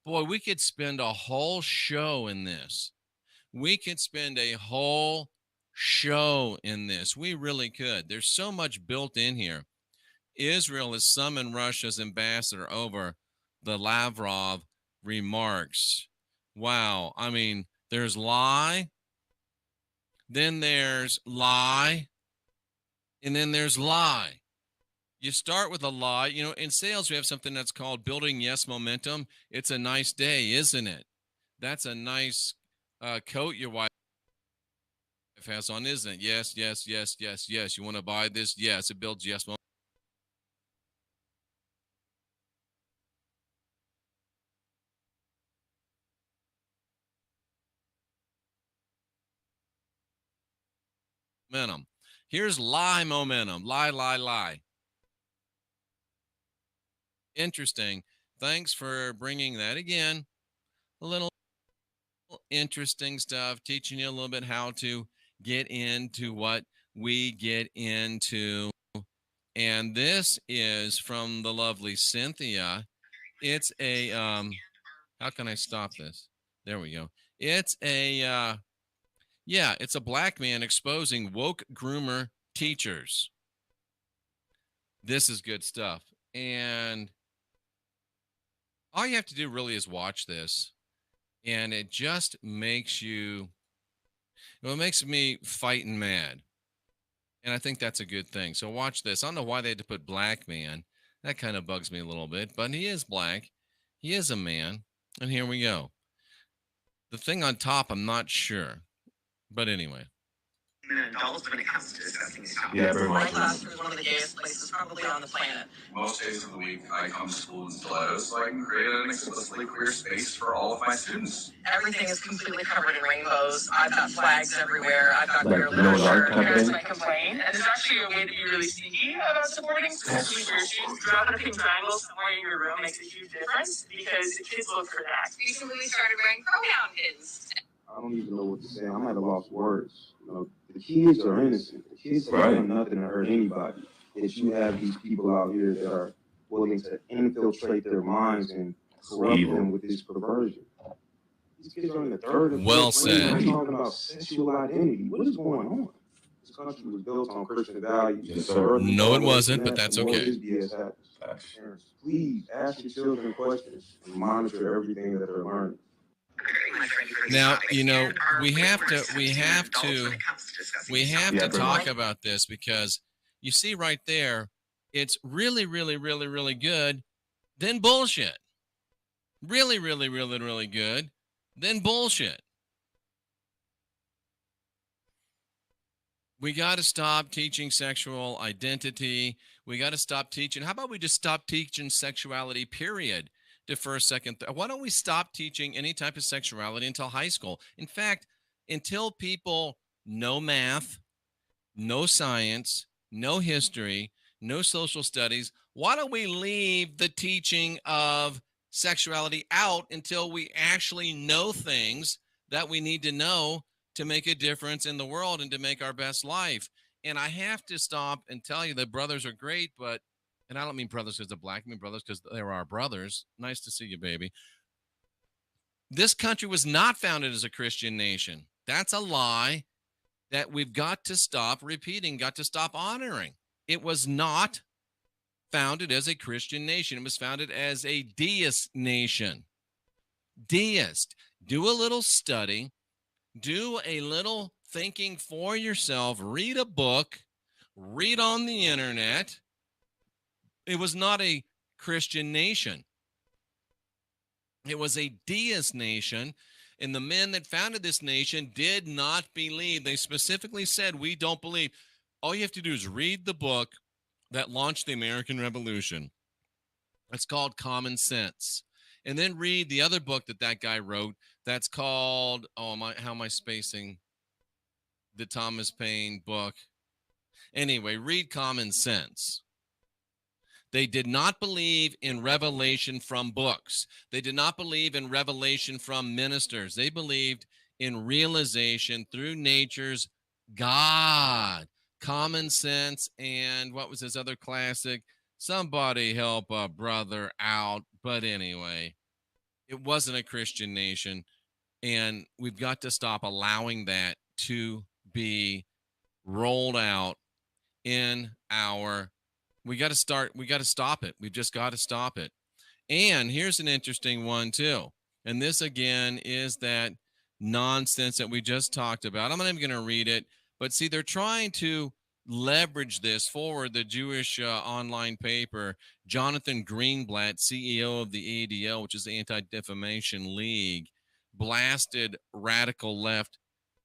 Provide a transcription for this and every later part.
Boy, we could spend a whole show in this. We could spend a whole show in this. We really could. There's so much built in here. Israel has summoned Russia's ambassador over the Lavrov remarks. Wow. I mean, there's lie, then there's lie, and then there's lie. You start with a lie. You know, in sales, we have something that's called building yes momentum. It's a nice day, isn't it? That's a nice coat your wife has on, isn't it? Yes, yes, yes, yes, yes. You want to buy this? Yes, it builds yes momentum. Here's lie momentum. Lie, lie, lie. Interesting. Thanks for bringing that again. A little interesting stuff, teaching you a little bit how to get into what we get into. And this is from the lovely Cynthia. It's a, how can I stop this? There we go. It's a, it's a black man exposing woke groomer teachers. This is good stuff. And all you have to do really is watch this. And it just makes you, well, it makes me fighting mad. And I think that's a good thing. So watch this. I don't know why they had to put black man. That kind of bugs me a little bit, but he is black. He is a man. And here we go. The thing on top, I'm not sure. But anyway. Adults when it comes to discussing these topics. Yeah, very My much. classroom is one of the gayest places probably on the planet. Most days of the week, I come to school in stilettos so I can create an explicitly queer space for all of my students. Everything is completely covered in rainbows. I've got flags everywhere. I've got queer Like, no literature. art kind of Parents thing? might complain, and there's actually a way to be really sneaky about supporting especially queer students. Dropping a pink triangle somewhere in your room makes a huge difference because kids look for that. Recently, we started wearing pronoun pins. I don't even know what to say. I'm at a lost words. You know, the kids are innocent. The kids have done nothing to hurt anybody. Yet you have these people out here that are willing to infiltrate their minds and corrupt them with this perversion. These kids are in the third and Well fourth grade. said. We're talking about sexual identity. What is going on? This country was built on Christian values. Yes, sir. No, it wasn't, but that's okay. This BS happens. Parents, please ask your children questions and monitor everything that they're learning. Now, you know, we have to talk about this because you see right there, it's really, really, really, really good, then bullshit. Really, really, really, really good, then bullshit. We got to stop teaching sexual identity. We got to stop teaching. How about we just stop teaching sexuality, period? To first, second, why don't we stop teaching any type of sexuality until high school? In fact, until people know math, no science, no history, no social studies, why don't we leave the teaching of sexuality out until we actually know things that we need to know to make a difference in the world and to make our best life? And I have to stop and tell you that brothers are great, but and I don't mean brothers because they're black, I mean brothers because they're our brothers. Nice to see you, baby. This country was not founded as a Christian nation. That's a lie that we've got to stop repeating, got to stop honoring. It was not founded as a Christian nation. It was founded as a deist nation. Deist. Do a little study. Do a little thinking for yourself. Read a book. Read on the internet. It was not a Christian nation. It was a deist nation, and the men that founded this nation did not believe. They specifically said, we don't believe. All you have to do is read the book that launched the American Revolution. It's called Common Sense. And then read the other book that guy wrote that's called, how am I spacing? The Thomas Paine book. Anyway, read Common Sense. They did not believe in revelation from books. They did not believe in revelation from ministers. They believed in realization through nature's God, Common Sense, and what was his other classic? Somebody help a brother out. But anyway, It wasn't a Christian nation. And we've got to stop allowing that to be rolled out in our, we got to stop it. We've just got to stop it. And here's an interesting one too. And this again is that nonsense that we just talked about. I'm not even going to read it, but see, they're trying to leverage this forward. The Jewish online paper, Jonathan Greenblatt, CEO of the ADL, which is the Anti-Defamation League, blasted radical left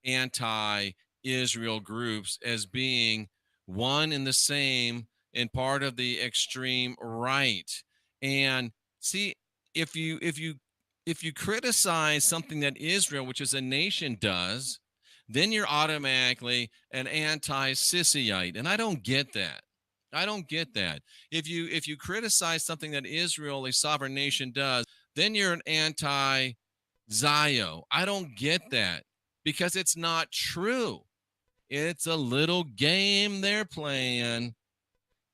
anti-Israel groups as being one and the same and part of the extreme right. And see, if you criticize something that Israel, which is a nation, does, then you're automatically an anti-Sissyite. And I don't get that. I don't get that. If you criticize something that Israel, a sovereign nation, does, then you're an anti-Zio. I don't get that because it's not true. It's a little game they're playing,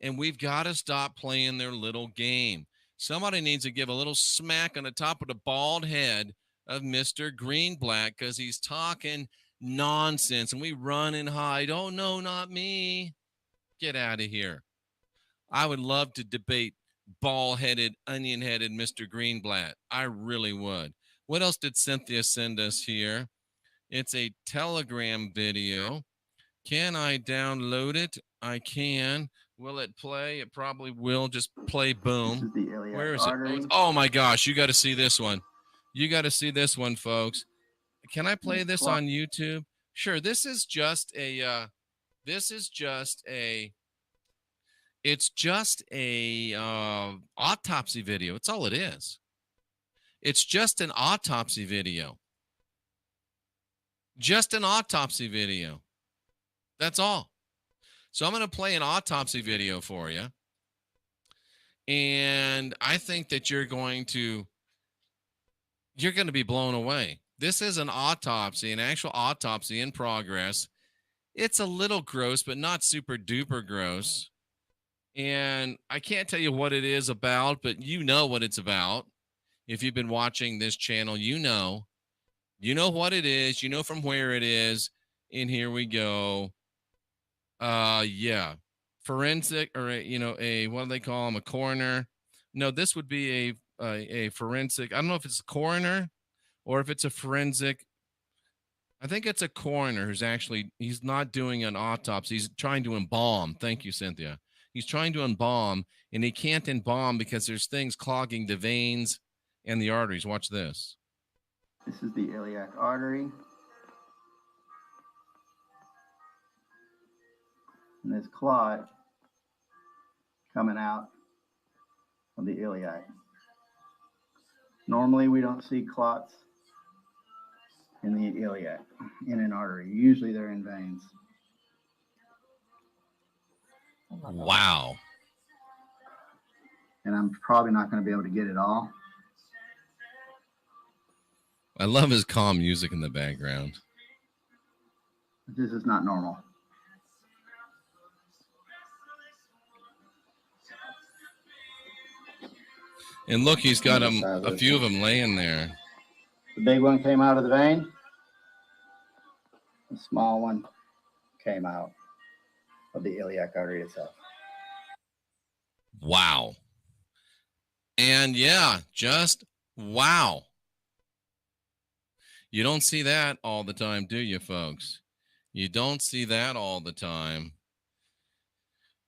and we've got to stop playing their little game. Somebody needs to give a little smack on the top of the bald head of Mr. Greenblatt because he's talking nonsense, and we run and hide. Oh, no, not me. Get out of here. I would love to debate bald-headed, onion-headed Mr. Greenblatt. I really would. What else did Cynthia send us here? It's a Telegram video. Can I download it? I can. Will it play? It probably will. Just play. Boom. Where is it? Oh my gosh. You got to see this one. You got to see this one, folks. Can I play this on YouTube? Sure. This is just a, it's just a autopsy video. It's all it is. It's just an autopsy video. Just an autopsy video. That's all. So I'm going to play an autopsy video for you. And I think that you're going to be blown away. This is an autopsy, an actual autopsy in progress. It's a little gross, but not super duper gross. And I can't tell you what it is about, but you know what it's about. If you've been watching this channel, you know what it is. You know from where it is. And here we go. Yeah. Forensic, or a what do they call them? A coroner. No, this would be a forensic. I don't know if it's a coroner or if it's a forensic. I think it's a coroner he's not doing an autopsy. He's trying to embalm. Thank you, Cynthia. He's trying to embalm, and he can't embalm because there's things clogging the veins and the arteries. Watch this. This is the iliac artery. And this clot coming out of the iliac. Normally we don't see clots in the iliac, in an artery. Usually they're in veins. Wow. And I'm probably not going to be able to get it all. I love his calm music in the background. This is not normal. And look, he's got a few of them laying there. The big one came out of the vein. The small one came out of the iliac artery itself. Wow. And yeah, just wow. You don't see that all the time, do you, folks? You don't see that all the time.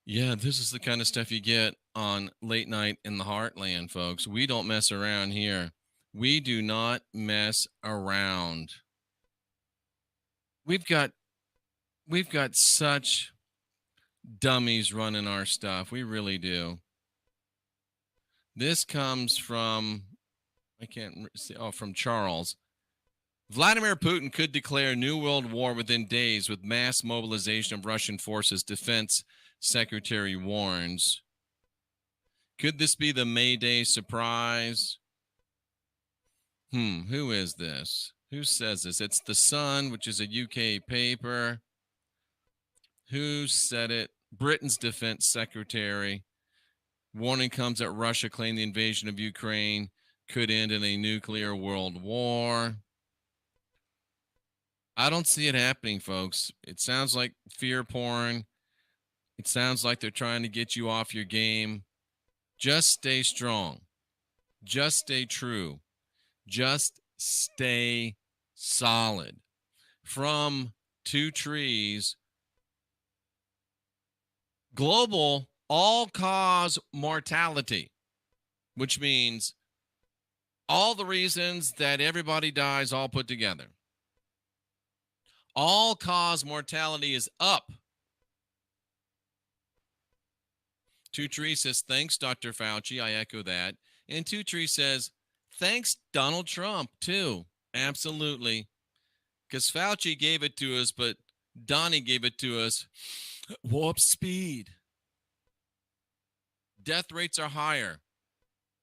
Yeah, this is the kind of stuff you get on Late Night in the Heartland, folks. We don't mess around here. We do not mess around. We've got such dummies running our stuff. We really do. This comes from, I can't see, from Charles. Vladimir Putin could declare new world war within days with mass mobilization of Russian forces, Defense Secretary warns. Could this be the May Day surprise? Who is this? Who says this? It's The Sun, which is a UK paper. Who said it? Britain's Defense Secretary. Warning comes that Russia claimed the invasion of Ukraine could end in a nuclear world war. I don't see it happening, folks. It sounds like fear porn. It sounds like they're trying to get you off your game. Just stay strong. Just stay true. Just stay solid. From Two Trees, global all-cause mortality, which means all the reasons that everybody dies all put together. All-cause mortality is up. Two Trees says, thanks, Dr. Fauci. I echo that. And Two Trees says, thanks, Donald Trump, too. Absolutely. Because Fauci gave it to us, but Donnie gave it to us. Warp speed. Death rates are higher.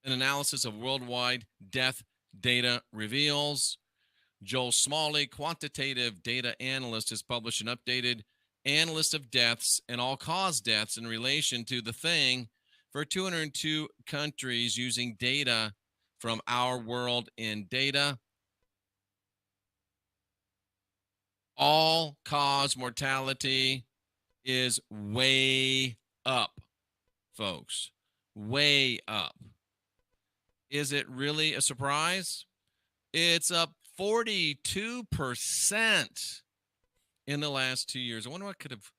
An analysis of worldwide death data reveals. Joel Smalley, quantitative data analyst, has published an updated analyst of deaths and all-cause deaths in relation to the thing for 202 countries using data from Our World in Data. All-cause mortality is way up, folks. Way up. Is it really a surprise? It's up 42% in the last 2 years. I wonder what could have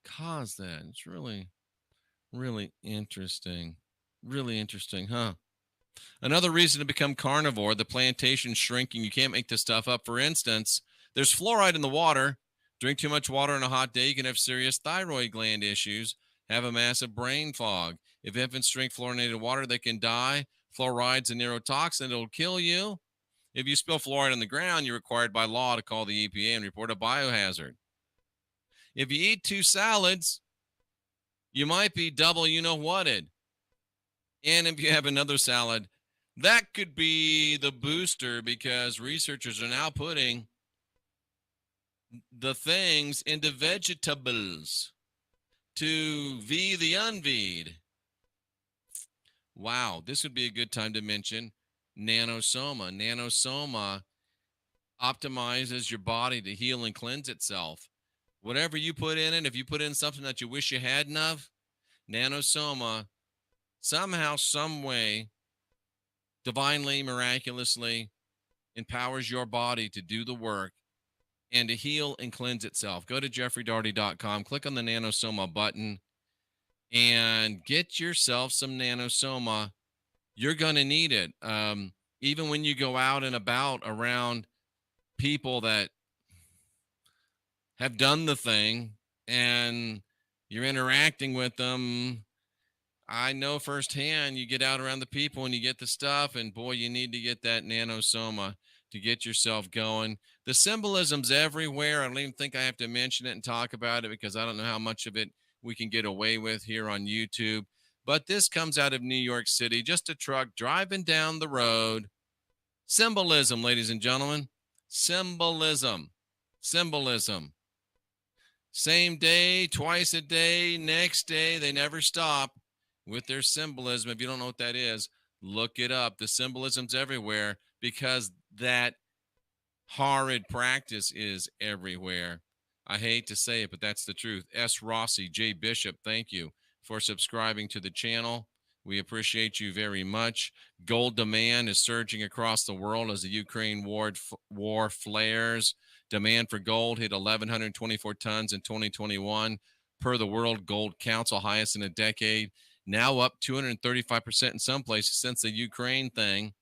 caused that. It's really, really interesting. Really interesting, huh? Another reason to become carnivore, the plantation shrinking. You can't make this stuff up. For instance, there's fluoride in the water. Drink too much water on a hot day, you can have serious thyroid gland issues, have a massive brain fog. If infants drink fluorinated water, they can die. Fluoride's a neurotoxin. It'll kill you. If you spill fluoride on the ground, you're required by law to call the EPA and report a biohazard. If you eat 2 salads, you might be double you-know-whatted. And if you have another salad, that could be the booster, because researchers are now putting the things into vegetables to V the unV'd. Wow, this would be a good time to mention nanosoma. Nanosoma optimizes your body to heal and cleanse itself. Whatever you put in it, if you put in something that you wish you hadn't of, nanosoma somehow, some way, divinely, miraculously empowers your body to do the work and to heal and cleanse itself. Go to jeffreydaugherty.com, click on the nanosoma button, and get yourself some nanosoma. You're going to need it. Even when you go out and about around people that have done the thing and you're interacting with them, I know firsthand, you get out around the people and you get the stuff, and boy, you need to get that nanosoma to get yourself going. The symbolism's everywhere. I don't even think I have to mention it and talk about it, because I don't know how much of it we can get away with here on YouTube. But this comes out of New York City, just a truck driving down the road. Symbolism, ladies and gentlemen. Symbolism. Symbolism. Same day, twice a day, next day, they never stop with their symbolism. If you don't know what that is, look it up. The symbolism's everywhere, because that horrid practice is everywhere. I hate to say it, but that's the truth. S. Rossi, J. Bishop, thank you for subscribing to the channel. We appreciate you very much. Gold demand is surging across the world as the Ukraine war flares. Demand for gold hit 1,124 tons in 2021 per the World Gold Council, highest in a decade. Now up 235% in some places since the Ukraine thing.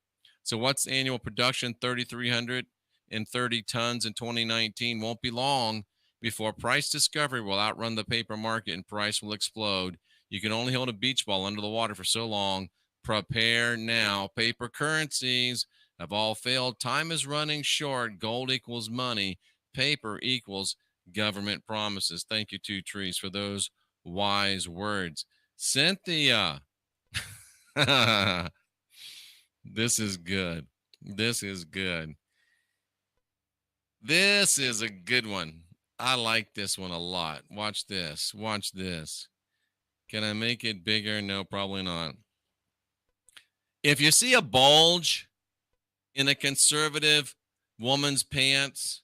So what's annual production? 3,330 tons in 2019. Won't be long before price discovery will outrun the paper market and price will explode. You can only hold a beach ball under the water for so long. Prepare now. Paper currencies have all failed. Time is running short. Gold equals money. Paper equals government promises. Thank you, Two Trees, for those wise words. Cynthia, this is good. This is good. This is a good one. I like this one a lot. Watch this. Watch this. Can I make it bigger? No, probably not. If you see a bulge in a conservative woman's pants,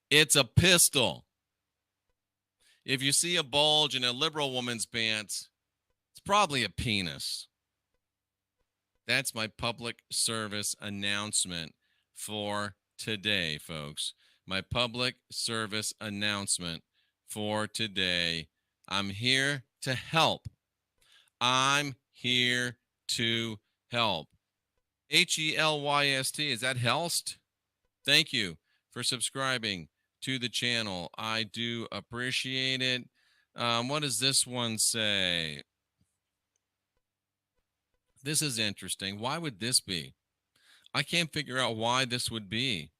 it's a pistol. If you see a bulge in a liberal woman's pants, it's probably a penis. That's my public service announcement for today, folks. My public service announcement for today. I'm here to help. I'm here to help. HELYST, is that Helst? Thank you for subscribing to the channel. I do appreciate it. What does this one say? This is interesting. Why would this be? I can't figure out why this would be.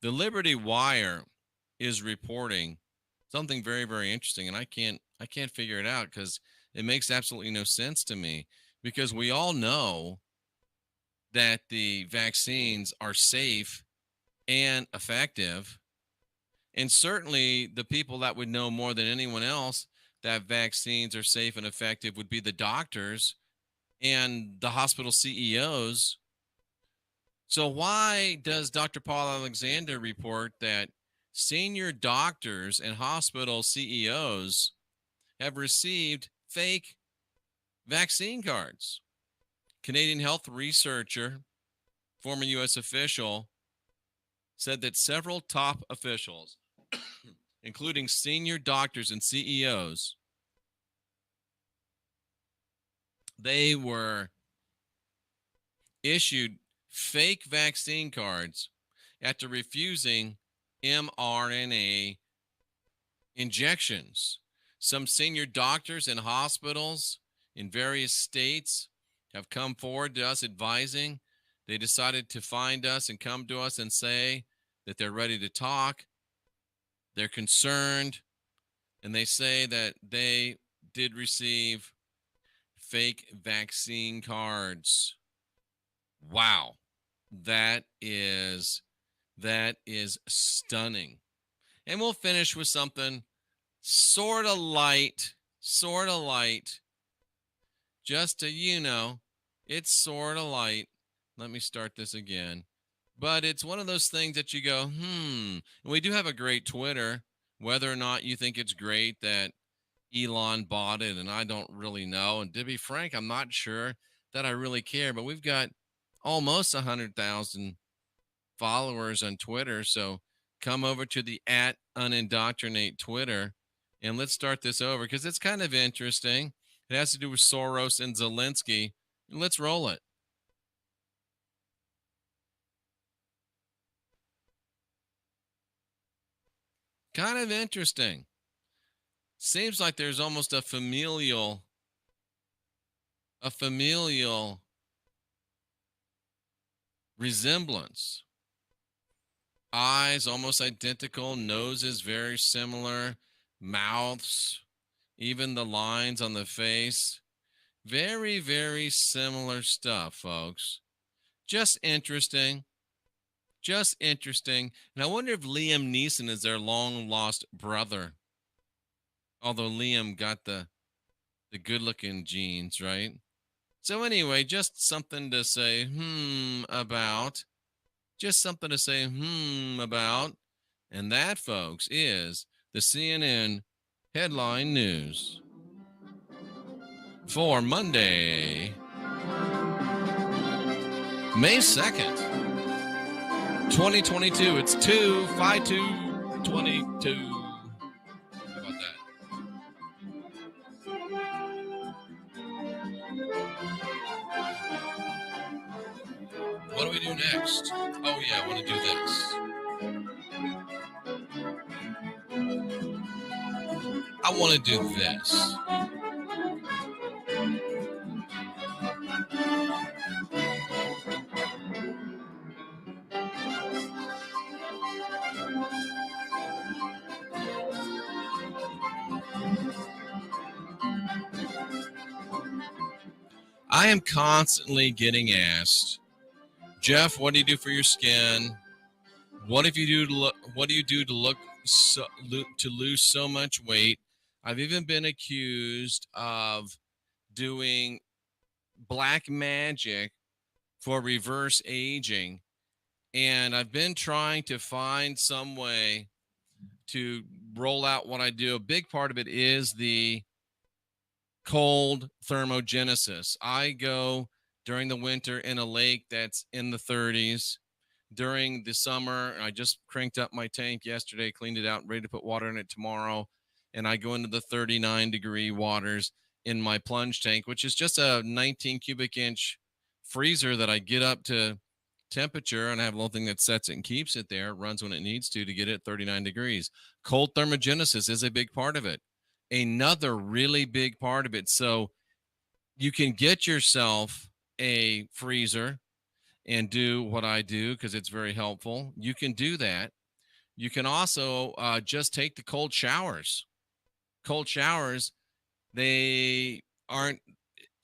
The Liberty Wire is reporting something very, very interesting, and I can't figure it out because it makes absolutely no sense to me, because we all know that the vaccines are safe and effective. And certainly the people that would know more than anyone else that vaccines are safe and effective would be the doctors and the hospital CEOs. So why does Dr. Paul Alexander report that senior doctors and hospital CEOs have received fake vaccine cards? Canadian health researcher, former U.S. official, said that several top officials, including senior doctors and CEOs, they were issued fake vaccine cards after refusing mRNA injections. Some senior doctors and hospitals in various states have come forward to us advising. They decided to find us and come to us and say that they're ready to talk. They're concerned, and they say that they did receive fake vaccine cards. Wow. That is stunning. And we'll finish with something sort of light, just to, it's sort of light. Let me start this again. But it's one of those things that you go, And we do have a great Twitter. Whether or not you think it's great that Elon bought it, and I don't really know. And to be frank, I'm not sure that I really care. But we've got almost 100,000 followers on Twitter. So come over to the @unindoctrinate Twitter, and let's start this over because it's kind of interesting. It has to do with Soros and Zelensky. Let's roll it. Kind of interesting. Seems like there's almost a familial resemblance. Eyes almost identical, noses very similar, mouths, even the lines on the face. Very, very similar stuff, folks. Just interesting. And I wonder if Liam Neeson is their long-lost brother. Although Liam got the good-looking genes, right? So anyway, just something to say about. Just something to say about. And that, folks, is the CNN headline news for Monday, May 2nd, 2022. It's 2/5/22. How about that? What do we do next? Oh, yeah, I want to do this. I want to do this. I am constantly getting asked, Jeff, what do you do for your skin? What do you do to lose so much weight? I've even been accused of doing black magic for reverse aging. And I've been trying to find some way to roll out what I do. A big part of it is the cold thermogenesis. I go during the winter in a lake that's in the 30s. During the summer, I just cranked up my tank yesterday, cleaned it out, ready to put water in it tomorrow. And I go into the 39-degree waters in my plunge tank, which is just a 19 cubic inch freezer that I get up to temperature, and I have a little thing that sets it and keeps it there. It runs when it needs to get it at 39 degrees. Cold thermogenesis is a big part of it. Another really big part of it. So you can get yourself a freezer and do what I do because it's very helpful. You can do that. You can also just take the cold showers. Cold showers, they aren't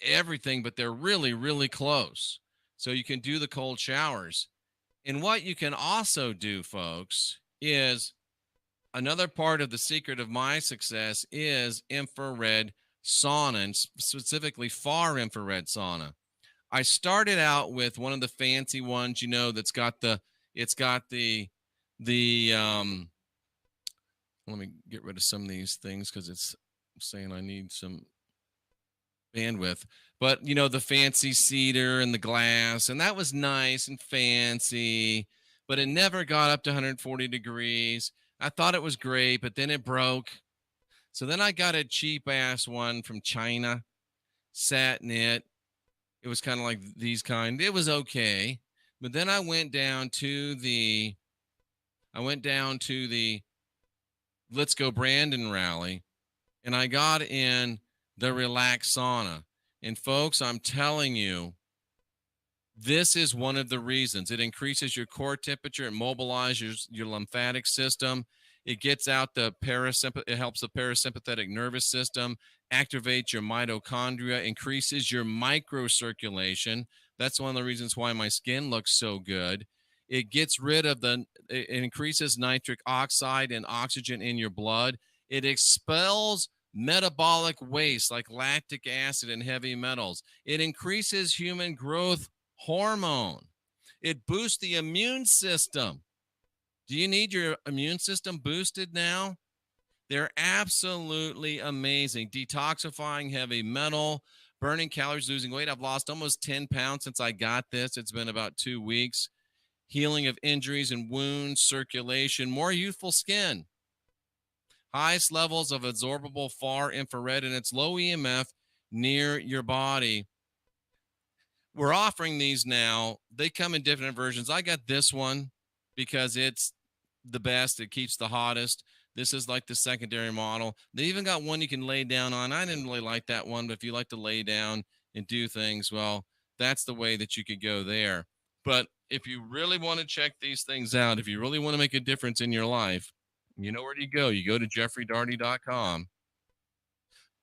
everything, but they're really, really close. So you can do the cold showers. And what you can also do, folks, is another part of the secret of my success is infrared sauna, and specifically far infrared sauna. I started out with one of the fancy ones, that's got the let me get rid of some of these things because it's saying I need some bandwidth. But, the fancy cedar and the glass, and that was nice and fancy, but it never got up to 140 degrees. I thought it was great, but then it broke. So then I got a cheap ass one from China, sat in it. It was kind of like these kind. It was okay. But then I went down to the Let's Go Brandon rally, and I got in the relax sauna. And folks, I'm telling you, this is one of the reasons. It increases your core temperature, it mobilizes your lymphatic system, it gets out it helps the parasympathetic nervous system, activates your mitochondria, increases your microcirculation. That's one of the reasons why my skin looks so good. It gets rid of it increases nitric oxide and oxygen in your blood. It expels metabolic waste like lactic acid and heavy metals. It increases human growth hormone. It boosts the immune system. Do you need your immune system boosted now? They're absolutely amazing. Detoxifying heavy metal, burning calories, losing weight. I've lost almost 10 pounds since I got this. It's been about 2 weeks. Healing of injuries and wounds, circulation, more youthful skin. Highest levels of absorbable far infrared, and it's low EMF near your body. We're offering these now. They come in different versions. I got this one because it's the best. It keeps the hottest. This is like the secondary model. They even got one you can lay down on. I didn't really like that one, but if you like to lay down and do things, well, that's the way that you could go there. But if you really want to check these things out, if you really want to make a difference in your life, you know where you go. You go to jeffreydaugherty.com,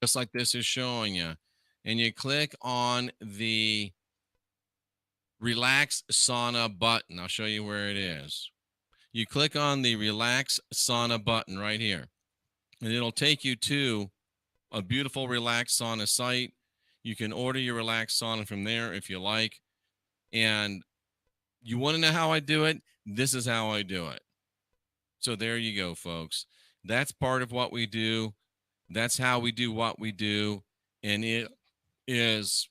just like this is showing you, and you click on the Relax Sauna button. I'll show you where it is. You click on the Relax Sauna button right here, and it'll take you to a beautiful Relax Sauna site. You can order your Relax Sauna from there if you like. And you want to know how I do it? This is how I do it. So there you go, folks. That's part of what we do. That's how we do what we do. And it's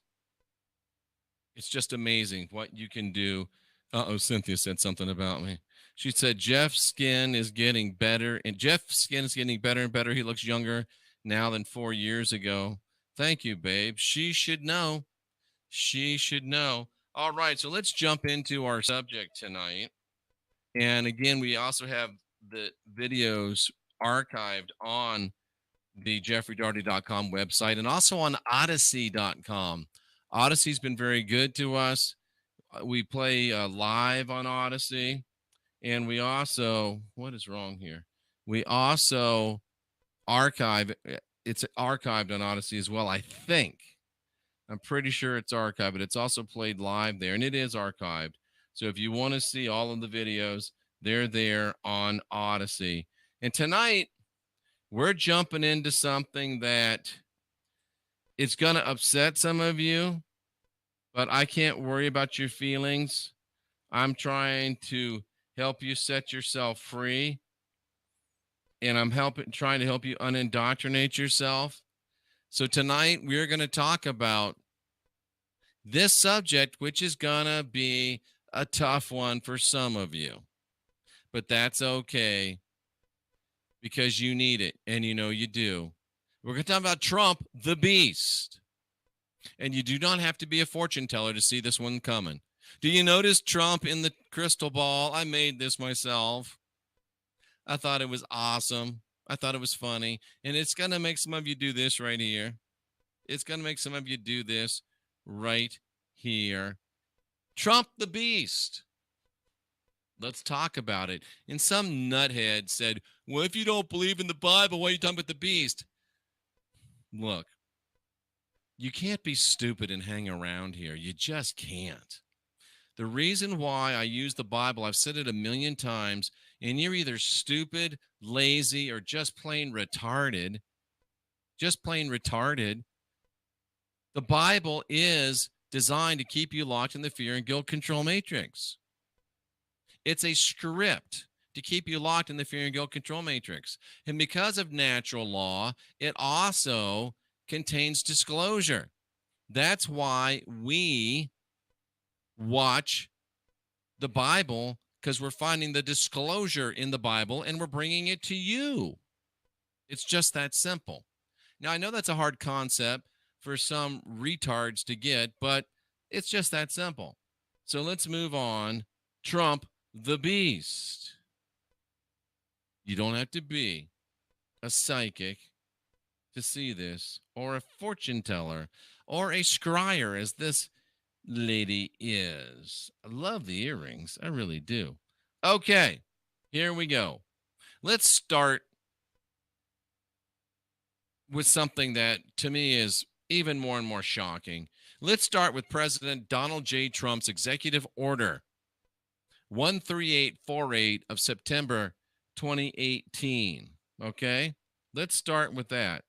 just amazing what you can do. Cynthia said something about me. She said, Jeff's skin is getting better. And Jeff's skin is getting better and better. He looks younger now than 4 years ago. Thank you, babe. She should know. She should know. All right, so let's jump into our subject tonight. And again, we also have the videos archived on the jeffreydaugherty.com website and also on odyssey.com. Odyssey's been very good to us. We play live on Odyssey. And we also, what is wrong here? We also archive. It's archived on Odyssey as well, I think. I'm pretty sure it's archived, but it's also played live there, and it is archived. So if you want to see all of the videos, they're there on Odyssey. And tonight, we're jumping into something that it's going to upset some of you, but I can't worry about your feelings. I'm trying to help you set yourself free, and I'm trying to help you unindoctrinate yourself. So tonight we're going to talk about this subject, which is going to be a tough one for some of you, but that's okay because you need it, and you know you do. We're going to talk about Trump, the beast. And you do not have to be a fortune teller to see this one coming. Do you notice Trump in the crystal ball? I made this myself. I thought it was awesome. I thought it was funny. And it's going to make some of you do this right here. It's going to make some of you do this right here. Trump the beast. Let's talk about it. And some nuthead said, well, if you don't believe in the Bible, why are you talking about the beast? Look, you can't be stupid and hang around here. You just can't. The reason why I use the Bible, I've said it a million times, and you're either stupid, lazy, or just plain retarded. Just plain retarded. The Bible is designed to keep you locked in the fear and guilt control matrix. It's a script to keep you locked in the fear and guilt control matrix. And because of natural law, it also contains disclosure. That's why we watch the Bible, because we're finding the disclosure in the Bible and we're bringing it to you. It's just that simple. Now, I know that's a hard concept for some retards to get, but it's just that simple. So let's move on. Trump the beast. You don't have to be a psychic to see this, or a fortune teller, or a scryer, as this lady is. I love the earrings. I really do. Okay, here we go. Let's start with something that to me is even more and more shocking. Let's start with President Donald J. Trump's executive order 13848 of September 2018. Okay, let's start with that.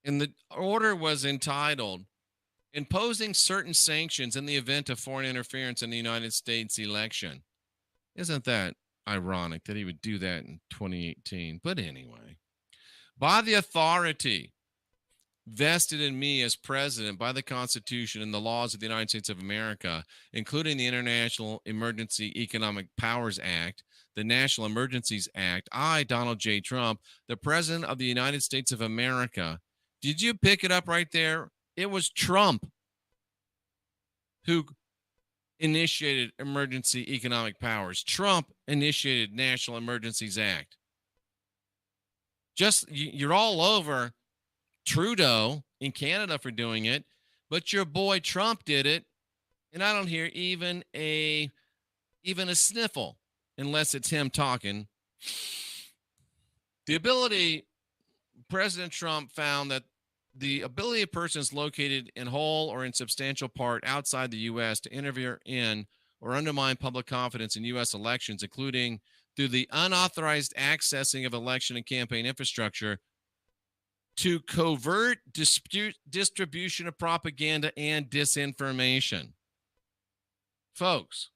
And the order was entitled, Imposing Certain Sanctions in the Event of Foreign Interference in the United States Election. Isn't that ironic that he would do that in 2018? But anyway, by the authority vested in me as president by the Constitution and the laws of the United States of America, including the International Emergency Economic Powers Act, the National Emergencies Act, I, Donald J. Trump, the President of the United States of America. Did you pick it up right there? It was Trump who initiated Emergency Economic Powers. Trump initiated National Emergencies Act. Just, you're all over Trudeau in Canada for doing it, but your boy Trump did it, and I don't hear even a sniffle unless it's him talking. President Trump found that the ability of persons located in whole or in substantial part outside the U.S. to interfere in or undermine public confidence in U.S. elections, including through the unauthorized accessing of election and campaign infrastructure, to covert distribution of propaganda and disinformation. Folks,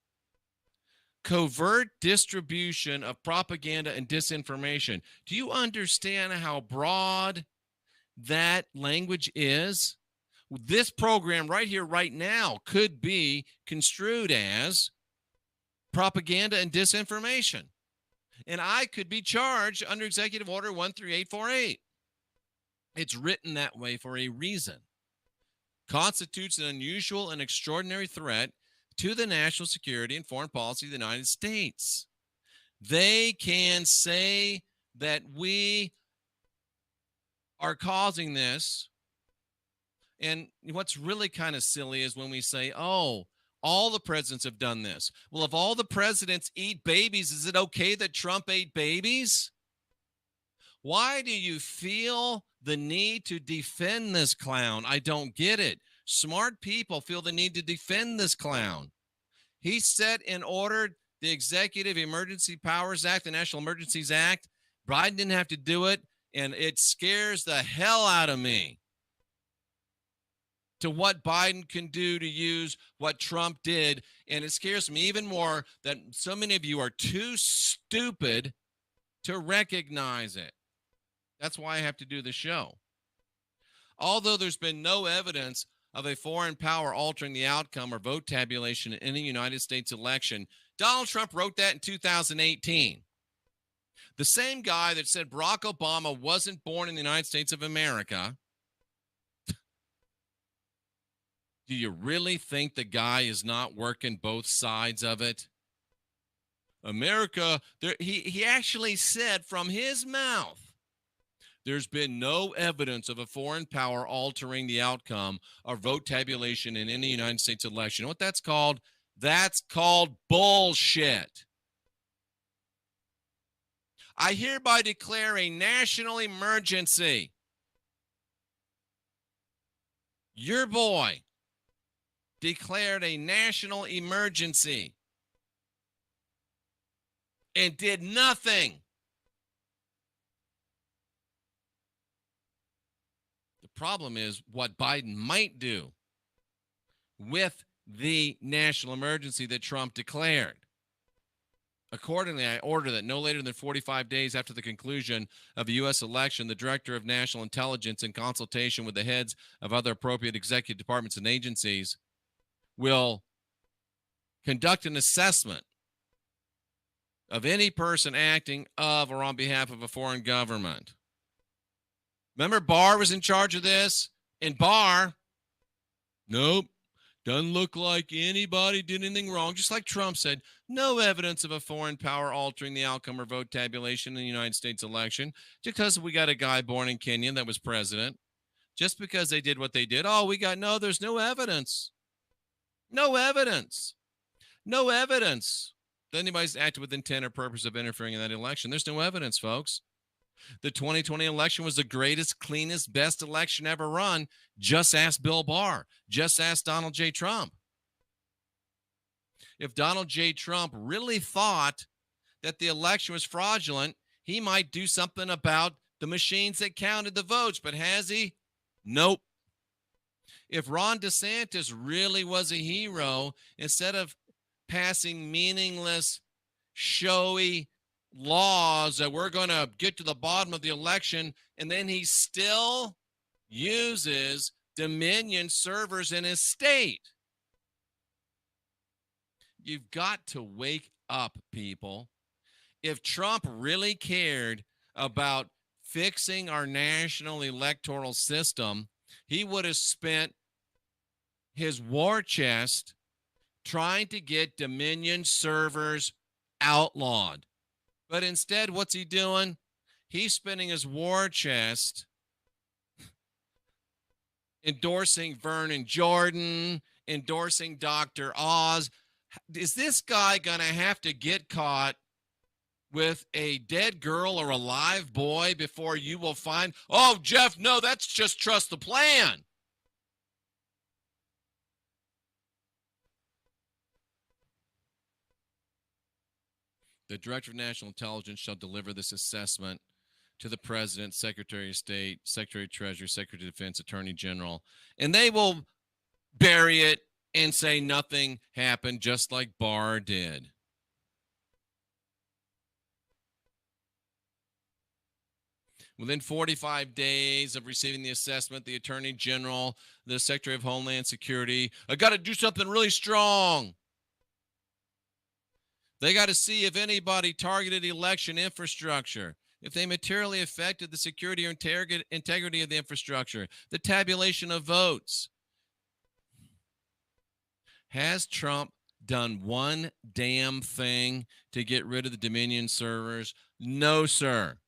covert distribution of propaganda and disinformation. Do you understand how broad that language is? This program right here, right now, could be construed as propaganda and disinformation. And I could be charged under Executive Order 13848. It's written that way for a reason. Constitutes an unusual and extraordinary threat to the national security and foreign policy of the United States. They can say that we are causing this. And what's really kind of silly is when we say, oh, all the presidents have done this. Well, if all the presidents eat babies, is it okay that Trump ate babies? Why do you feel the need to defend this clown? I don't get it. Smart people feel the need to defend this clown. He set and ordered the Executive Emergency Powers Act, the National Emergencies Act. Biden didn't have to do it, and it scares the hell out of me. to what Biden can do to use what Trump did. And it scares me even more that so many of you are too stupid to recognize it. That's why I have to do the show. Although there's been no evidence of a foreign power altering the outcome or vote tabulation in any United States election, Donald Trump wrote that in 2018. The same guy that said Barack Obama wasn't born in the United States of America. Do you really think the guy is not working both sides of it? America, he actually said from his mouth, there's been no evidence of a foreign power altering the outcome or vote tabulation in any United States election. You know what that's called? That's called bullshit. I hereby declare a national emergency. Your boy declared a national emergency and did nothing. The problem is what Biden might do with the national emergency that Trump declared. Accordingly, I order that no later than 45 days after the conclusion of the U.S. election, the Director of National Intelligence, in consultation with the heads of other appropriate executive departments and agencies, will conduct an assessment of any person acting of or on behalf of a foreign government. Remember, Barr was in charge of this? And Barr, nope, doesn't look like anybody did anything wrong. Just like Trump said, no evidence of a foreign power altering the outcome or vote tabulation in the United States election. Just because we got a guy born in Kenya that was president, just because they did what they did, there's no evidence. No evidence. No evidence that anybody's acted with intent or purpose of interfering in that election. There's no evidence, folks. The 2020 election was the greatest, cleanest, best election ever run. Just ask Bill Barr. Just ask Donald J. Trump. If Donald J. Trump really thought that the election was fraudulent, he might do something about the machines that counted the votes. But has he? Nope. If Ron DeSantis really was a hero, instead of passing meaningless, showy laws that we're going to get to the bottom of the election, and then he still uses Dominion servers in his state. You've got to wake up, people. If Trump really cared about fixing our national electoral system, he would have spent his war chest trying to get Dominion servers outlawed. But instead, what's he doing? He's spending his war chest endorsing Vernon Jordan, endorsing Dr. Oz. Is this guy going to have to get caught with a dead girl or a live boy before you will find, oh, Jeff, no, that's just trust the plan? The Director of National Intelligence shall deliver this assessment to the President, Secretary of State, Secretary of Treasury, Secretary of Defense, Attorney General, and they will bury it and say nothing happened, just like Barr did. Within 45 days of receiving the assessment, the Attorney General, the Secretary of Homeland Security, I got to do something really strong. They got to see if anybody targeted election infrastructure, if they materially affected the security or integrity of the infrastructure, the tabulation of votes. Has Trump done one damn thing to get rid of the Dominion servers? No, sir.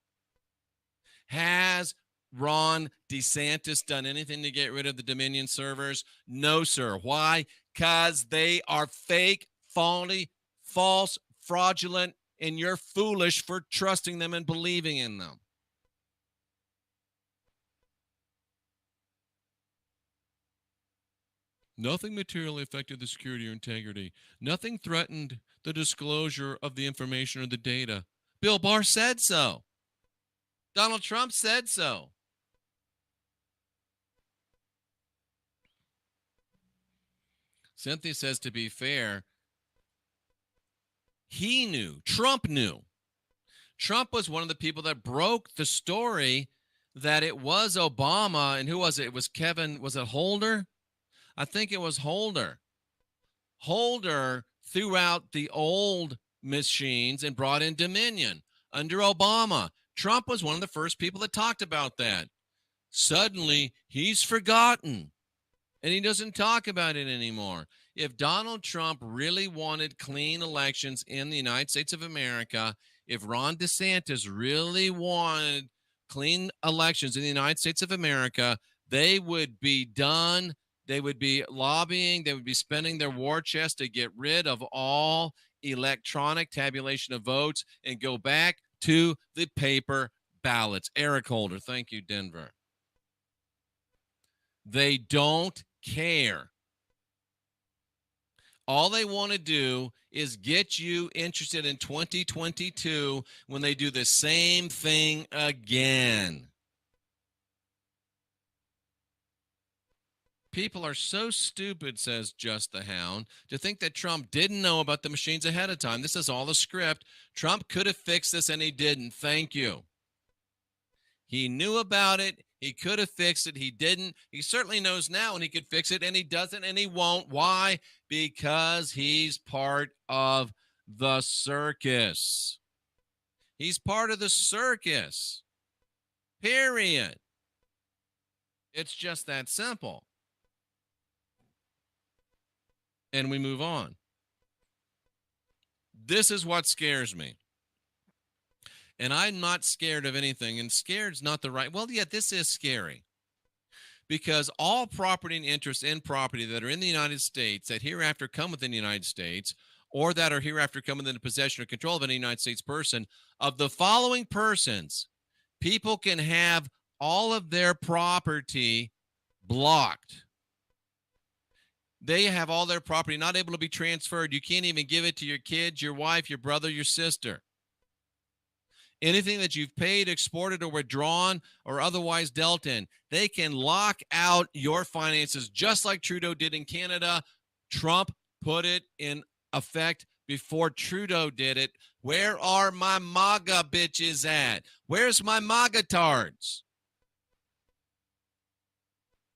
Has Ron DeSantis done anything to get rid of the Dominion servers? No, sir. Why? Because they are fake, phony, false, fraudulent, and you're foolish for trusting them and believing in them. Nothing materially affected the security or integrity. Nothing threatened the disclosure of the information or the data. Bill Barr said so. Donald Trump said so. Cynthia says, to be fair, he knew, Trump knew. Trump was one of the people that broke the story that it was Obama. And who was it? It was Kevin. Was it Holder? I think it was Holder. Holder threw out the old machines and brought in Dominion under Obama. Trump was one of the first people that talked about that. Suddenly, he's forgotten, and he doesn't talk about it anymore. If Donald Trump really wanted clean elections in the United States of America, if Ron DeSantis really wanted clean elections in the United States of America, they would be done. They would be lobbying. They would be spending their war chest to get rid of all electronic tabulation of votes and go back to the paper ballots. Eric Holder, thank you, Denver. They don't care. All they want to do is get you interested in 2022 when they do the same thing again. People are so stupid, says Just the Hound, to think that Trump didn't know about the machines ahead of time. This is all a script. Trump could have fixed this and he didn't. Thank you. He knew about it. He could have fixed it. He didn't. He certainly knows now and he could fix it, and he doesn't, and he won't. Why? Because he's part of the circus. He's part of the circus. Period. It's just that simple. And we move on. This is what scares me. And I'm not scared of anything, and scared's not the right. Well, yeah, this is scary. Because all property and interests in property that are in the United States that hereafter come within the United States, or that are hereafter come within the possession or control of any United States person, of the following persons, people can have all of their property blocked. They have all their property not able to be transferred. You can't even give it to your kids, your wife, your brother, your sister. Anything that you've paid, exported, or withdrawn, or otherwise dealt in, they can lock out your finances just like Trudeau did in Canada. Trump put it in effect before Trudeau did it. Where are my MAGA bitches at? Where's my MAGA tards?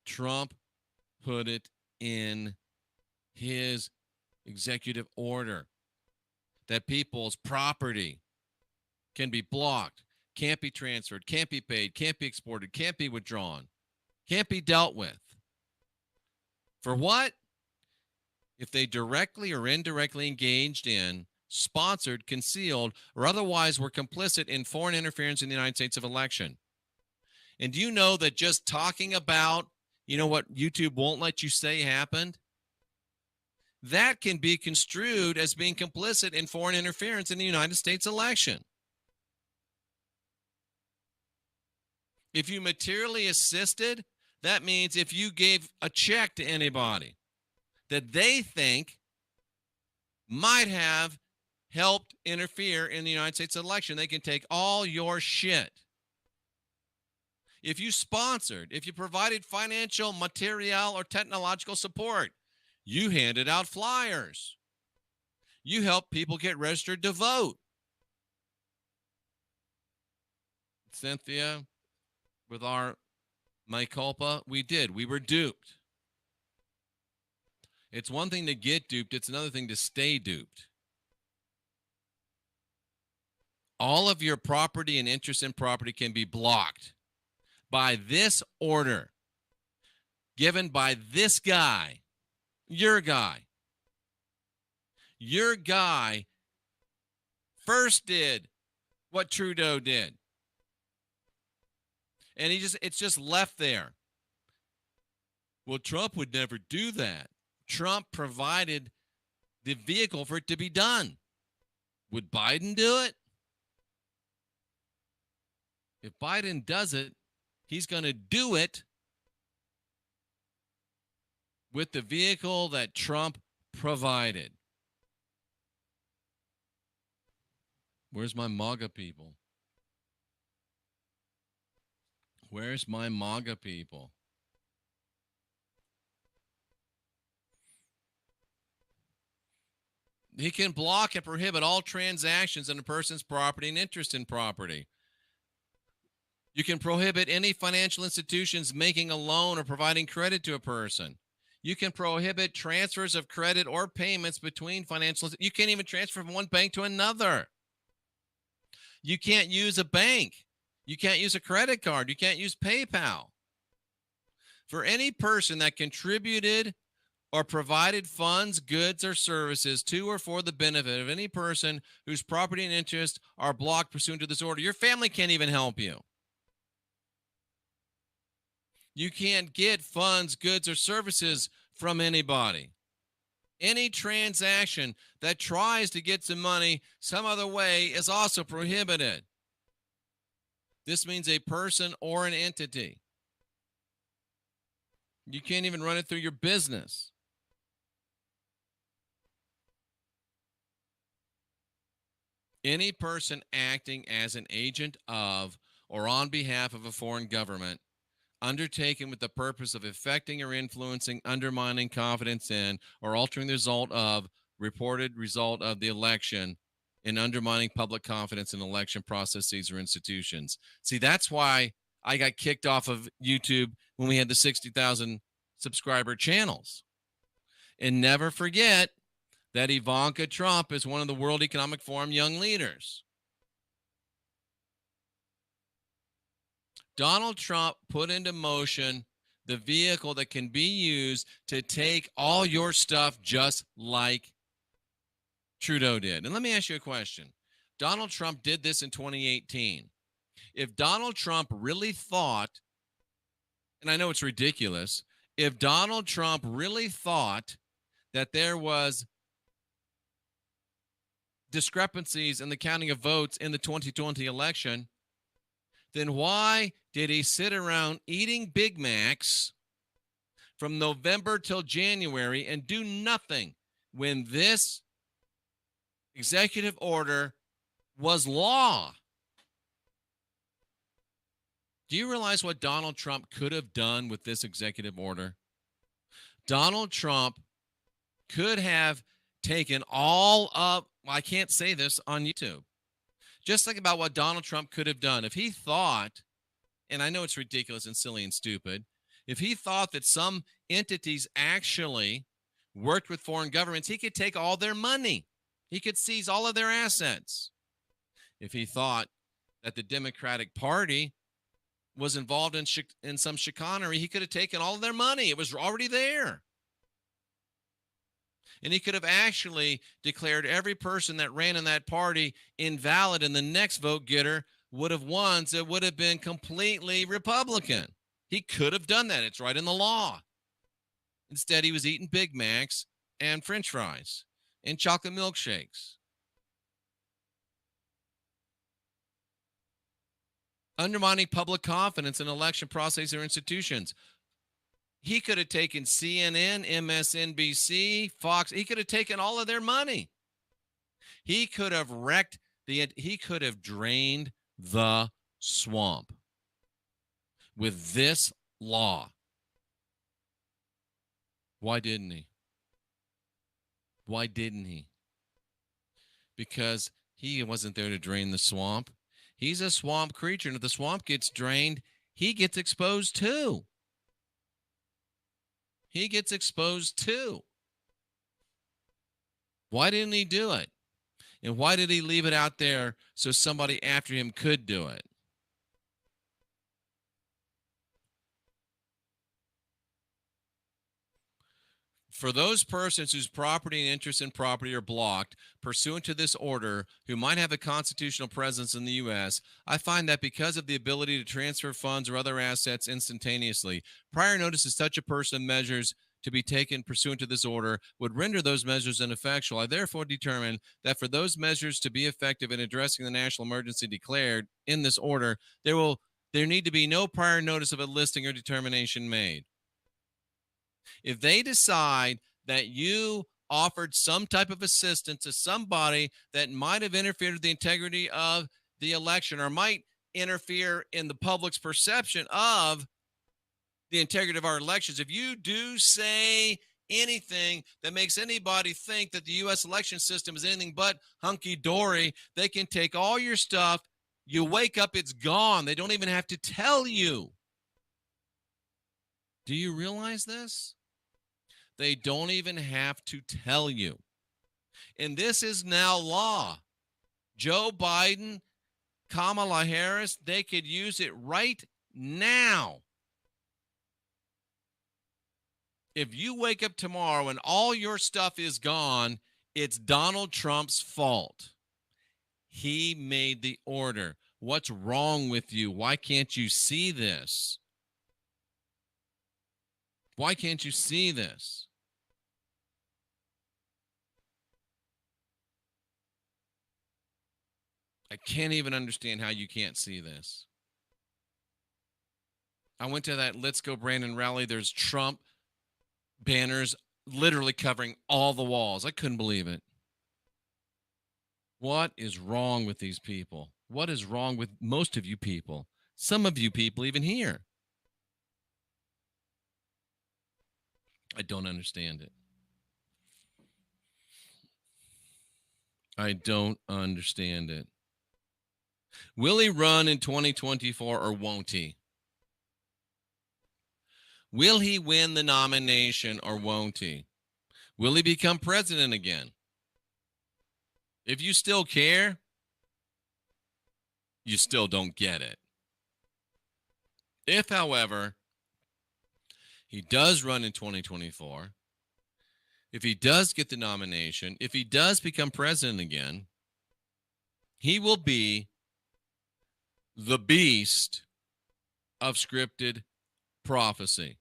Trump put it in his executive order that people's property can be blocked, can't be transferred, can't be paid, can't be exported, can't be withdrawn, can't be dealt with. For what? If they directly or indirectly engaged in, sponsored, concealed, or otherwise were complicit in foreign interference in the United States of election. And do you know that just talking about, what YouTube won't let you say happened? That can be construed as being complicit in foreign interference in the United States election. If you materially assisted, that means if you gave a check to anybody that they think might have helped interfere in the United States election, they can take all your shit. If you sponsored, if you provided financial, material, or technological support, you handed out flyers. You helped people get registered to vote. Cynthia, with our mea culpa, we did. We were duped. It's one thing to get duped. It's another thing to stay duped. All of your property and interest in property can be blocked by this order given by this guy, your guy. Your guy first did what Trudeau did. And it's just left there. Well, Trump would never do that. Trump provided the vehicle for it to be done. Would Biden do it? If Biden does it, he's going to do it with the vehicle that Trump provided. Where's my MAGA people? Where's my MAGA people? He can block and prohibit all transactions in a person's property and interest in property. You can prohibit any financial institutions making a loan or providing credit to a person. You can prohibit transfers of credit or payments between financial institutions. You can't even transfer from one bank to another. You can't use a bank. You can't use a credit card. You can't use PayPal. For any person that contributed or provided funds, goods, or services to or for the benefit of any person whose property and interest are blocked pursuant to this order, your family can't even help you. You can't get funds, goods, or services from anybody. Any transaction that tries to get some money some other way is also prohibited. This means a person or an entity. You can't even run it through your business. Any person acting as an agent of or on behalf of a foreign government undertaken with the purpose of affecting or influencing, undermining confidence in, or altering the reported result of the election and undermining public confidence in election processes or institutions. See, that's why I got kicked off of YouTube when we had the 60,000 subscriber channels. And never forget that Ivanka Trump is one of the World Economic Forum young leaders. Donald Trump put into motion the vehicle that can be used to take all your stuff just like Trudeau did. And let me ask you a question. Donald Trump did this in 2018. If Donald Trump really thought, and I know it's ridiculous, if Donald Trump really thought that there was discrepancies in the counting of votes in the 2020 election, then why did he sit around eating Big Macs from November till January and do nothing when this executive order was law? Do you realize what Donald Trump could have done with this executive order? Donald Trump could have taken all of, well, I can't say this on YouTube. Just think about what Donald Trump could have done. If he thought, and I know it's ridiculous and silly and stupid, if he thought that some entities actually worked with foreign governments, he could take all their money. He could seize all of their assets. If he thought that the Democratic Party was involved in some chicanery, he could have taken all of their money. It was already there. And he could have actually declared every person that ran in that party invalid, and the next vote getter would have won, so it would have been completely Republican. He could have done that. It's right in the law. Instead, he was eating Big Macs and French fries and chocolate milkshakes. Undermining public confidence in election processes or institutions. He could have taken CNN, MSNBC, Fox. He could have taken all of their money. He could have he could have drained the swamp with this law. Why didn't he? Why didn't he? Because he wasn't there to drain the swamp. He's a swamp creature, and if the swamp gets drained, he gets exposed too. He gets exposed too. Why didn't he do it? And why did he leave it out there so somebody after him could do it? For those persons whose property and interest in property are blocked pursuant to this order who might have a constitutional presence in the U.S., I find that because of the ability to transfer funds or other assets instantaneously, prior notice of such a person measures to be taken pursuant to this order would render those measures ineffectual. I therefore determine that for those measures to be effective in addressing the national emergency declared in this order, there need to be no prior notice of a listing or determination made. If they decide that you offered some type of assistance to somebody that might have interfered with the integrity of the election or might interfere in the public's perception of the integrity of our elections, if you do say anything that makes anybody think that the U.S. election system is anything but hunky-dory. They can take all your stuff. You wake up, it's gone. They don't even have to tell you. Do you realize this? They don't even have to tell you. And this is now law. Joe Biden, Kamala Harris, they could use it right now. If you wake up tomorrow and all your stuff is gone, it's Donald Trump's fault. He made the order. What's wrong with you? Why can't you see this? Why can't you see this? I can't even understand how you can't see this. I went to that Let's Go Brandon rally. There's Trump banners literally covering all the walls. I couldn't believe it. What is wrong with these people? What is wrong with most of you people? Some of you people even here. I don't understand it. I don't understand it. Will he run in 2024 or won't he? Will he win the nomination or won't he? Will he become president again? If you still care, you still don't get it. If, however, he does run in 2024, if he does get the nomination, if he does become president again, he will be the beast of scripted prophecy.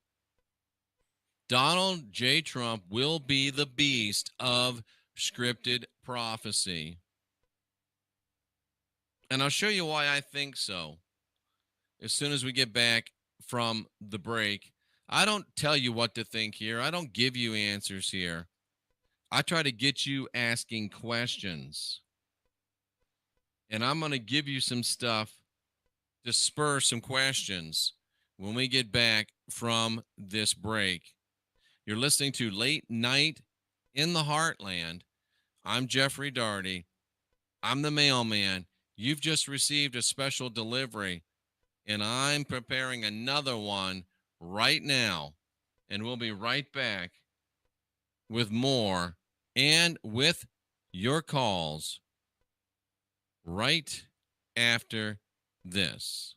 Donald J. Trump will be the beast of scripted prophecy. And I'll show you why I think so as soon as we get back from the break. I don't tell you what to think here. I don't give you answers here. I try to get you asking questions. And I'm going to give you some stuff to spur some questions when we get back from this break. You're listening to Late Night in the Heartland. I'm Jeffrey Daugherty. I'm the mailman. You've just received a special delivery, and I'm preparing another one right now. And we'll be right back with more and with your calls right after this.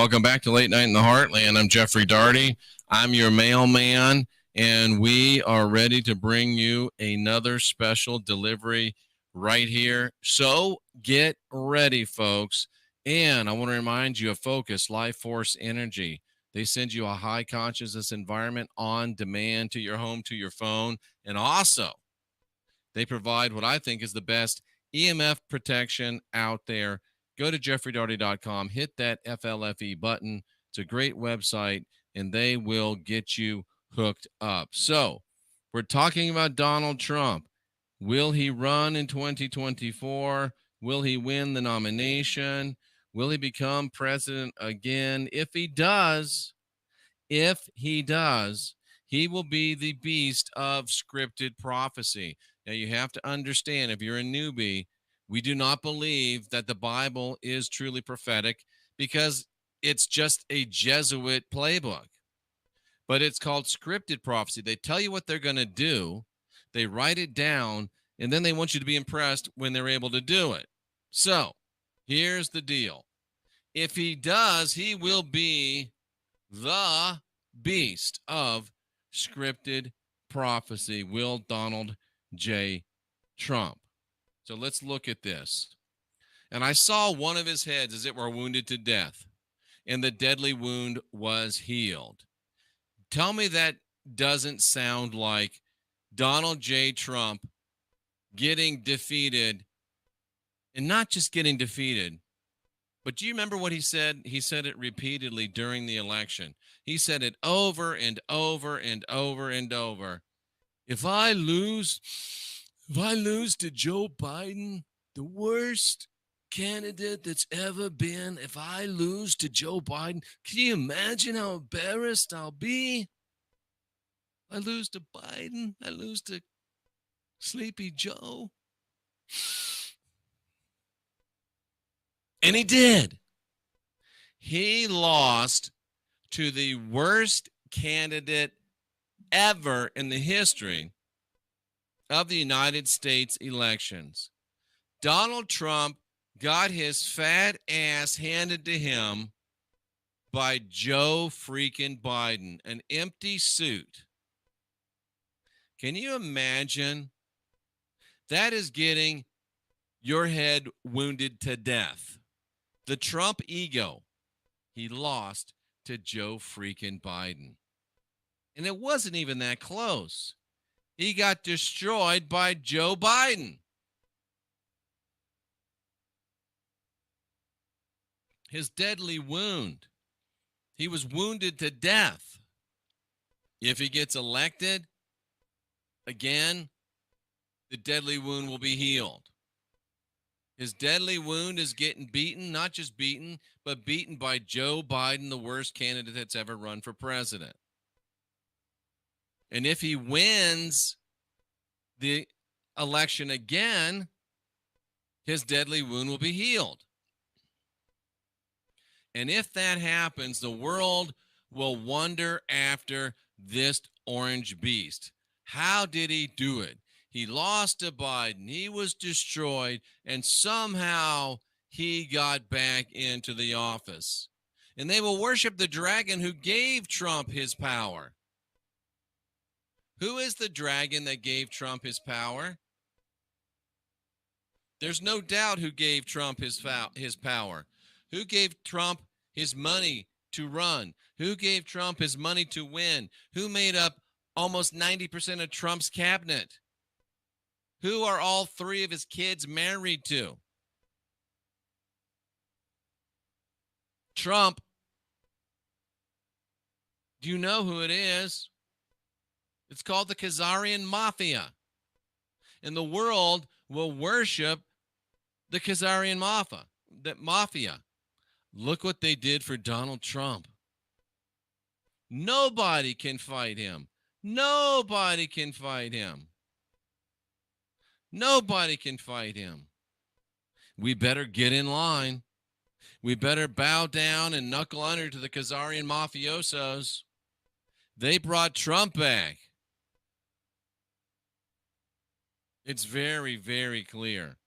welcome back to Late Night in the Heartland. I'm Jeffrey Daugherty. I'm your mailman, and we are ready to bring you another special delivery right here. So get ready, folks. And I want to remind you of Focus Life Force Energy. They send you a high consciousness environment on demand to your home, to your phone. And also, they provide what I think is the best EMF protection out there. Go to jeffreydaugherty.com, hit that FLFE button. It's a great website, and they will get you hooked up. So we're talking about Donald Trump. Will he run in 2024? Will he win the nomination? Will he become president again? If he does, he will be the beast of scripted prophecy. Now, you have to understand, if you're a newbie, we do not believe that the Bible is truly prophetic because it's just a Jesuit playbook. But it's called scripted prophecy. They tell you what they're going to do, they write it down, and then they want you to be impressed when they're able to do it. So here's the deal. If he does, he will be the beast of scripted prophecy. Will Donald J. Trump. So let's look at this. And I saw one of his heads as it were wounded to death, and the deadly wound was healed. Tell me that doesn't sound like Donald J. Trump getting defeated, and not just getting defeated, but do you remember what he said? He said it repeatedly during the election. He said it over and over and over and over. If I lose to Joe Biden, the worst candidate that's ever been, if I lose to Joe Biden, can you imagine how embarrassed I'll be? I lose to Biden. I lose to Sleepy Joe. And he did. He lost to the worst candidate ever in the history of the United States elections. Donald Trump got his fat ass handed to him by Joe freaking Biden, an empty suit. Can you imagine? That is getting your head wounded to death. The Trump ego, he lost to Joe freaking Biden. And it wasn't even that close. He got destroyed by Joe Biden. His deadly wound, he was wounded to death. If he gets elected again, the deadly wound will be healed. His deadly wound is getting beaten, not just beaten, but beaten by Joe Biden, the worst candidate that's ever run for president. And if he wins the election again, his deadly wound will be healed. And if that happens, the world will wonder after this orange beast. How did he do it? He lost to Biden. He was destroyed, and somehow he got back into the office. And they will worship the dragon who gave Trump his power. Who is the dragon that gave Trump his power? There's no doubt who gave Trump his power. Who gave Trump his money to run? Who gave Trump his money to win? Who made up almost 90% of Trump's cabinet? Who are all three of his kids married to? Trump. Do you know who it is? It's called the Khazarian Mafia. And the world will worship the Khazarian Mafia. Look what they did for Donald Trump. Nobody can fight him. Nobody can fight him. Nobody can fight him. We better get in line. We better bow down and knuckle under to the Khazarian mafiosos. They brought Trump back. It's very, very clear.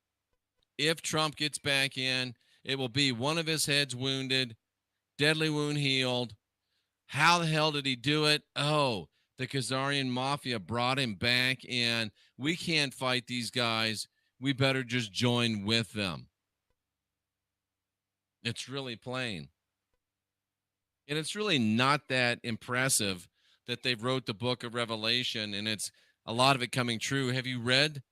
If Trump gets back in, it will be one of his heads wounded deadly wound healed. How the hell did he do it? Oh, the Khazarian mafia brought him back in. We can't fight these guys. We better just join with them. It's really plain. And it's really not that impressive that they wrote the book of Revelation, and it's a lot of it coming true. Have you read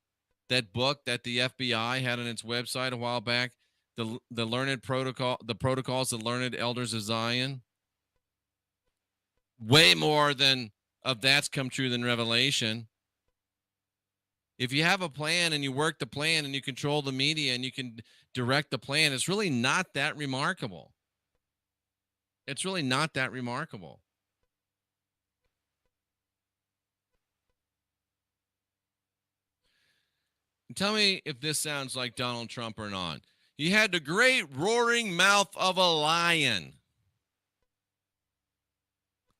that book that the FBI had on its website a while back? The learned protocol, the protocols of the learned elders of Zion? Way more than of that's come true than Revelation. If you have a plan and you work the plan and you control the media and you can direct the plan, it's really not that remarkable. It's really not that remarkable. Tell me if this sounds like Donald Trump or not. He had the great roaring mouth of a lion.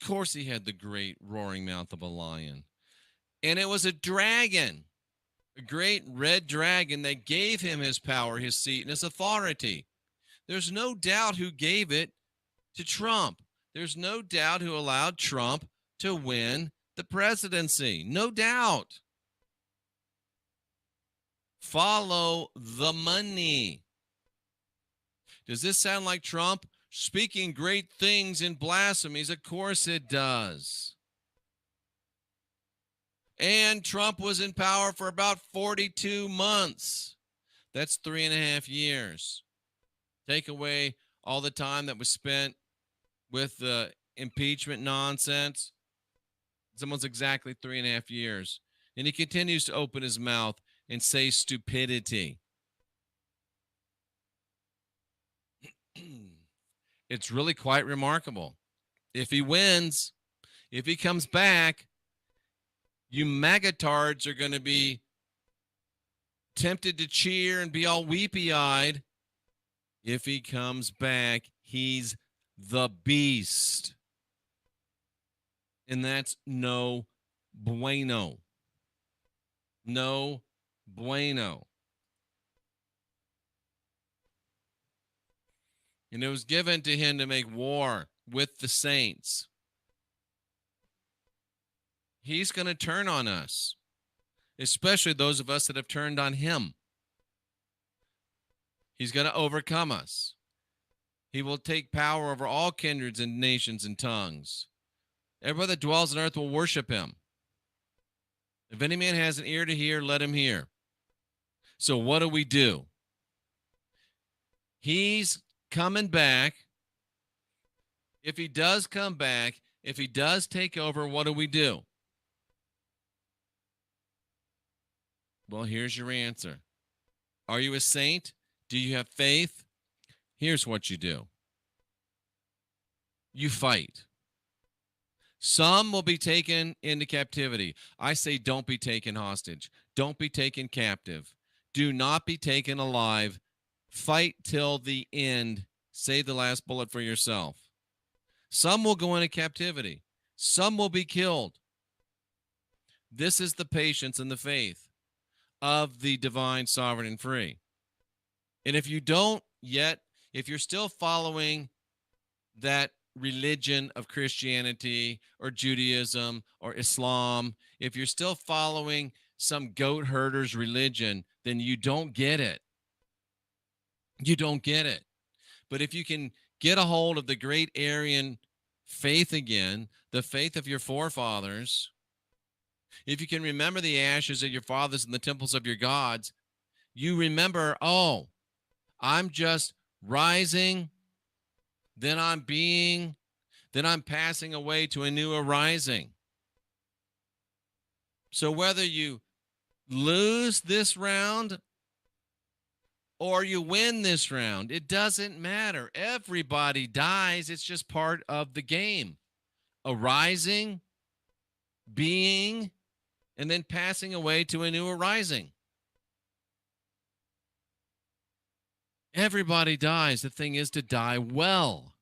Of course he had the great roaring mouth of a lion. And it was a dragon, a great red dragon that gave him his power, his seat, and his authority. There's no doubt who gave it to Trump. There's no doubt who allowed Trump to win the presidency. No doubt. Follow the money. Does this sound like Trump speaking great things in blasphemies? Of course it does. And Trump was in power for about 42 months. That's 3.5 years. Take away all the time that was spent with the impeachment nonsense. It's almost exactly 3.5 years. And he continues to open his mouth and say stupidity. It's really quite remarkable. If he wins, if he comes back, you magatards are going to be tempted to cheer and be all weepy-eyed. If he comes back, he's the beast. And that's no bueno. No bueno. And it was given to him to make war with the saints. He's going to turn on us, especially those of us that have turned on him. He's going to overcome us. He will take power over all kindreds and nations and tongues. Everybody that dwells on earth will worship him. If any man has an ear to hear, let him hear. So what do? He's coming back. If he does come back, if he does take over, what do? Well, here's your answer. Are you a saint? Do you have faith? Here's what you do. You fight. Some will be taken into captivity. I say don't be taken hostage. Don't be taken captive. Do not be taken alive. Fight till the end. Save the last bullet for yourself. Some will go into captivity. Some will be killed. This is the patience and the faith of the divine, sovereign, and free. And if you don't yet, if you're still following that religion of Christianity or Judaism or Islam, if you're still following some goat herder's religion, then you don't get it. You don't get it. But if you can get a hold of the great Aryan faith again, the faith of your forefathers, if you can remember the ashes of your fathers and the temples of your gods, you remember, oh, I'm just rising, then I'm being, then I'm passing away to a new arising. So whether you lose this round or you win this round, it doesn't matter. Everybody dies. It's just part of the game. Arising, being, and then passing away to a new arising. Everybody dies. The thing is to die well.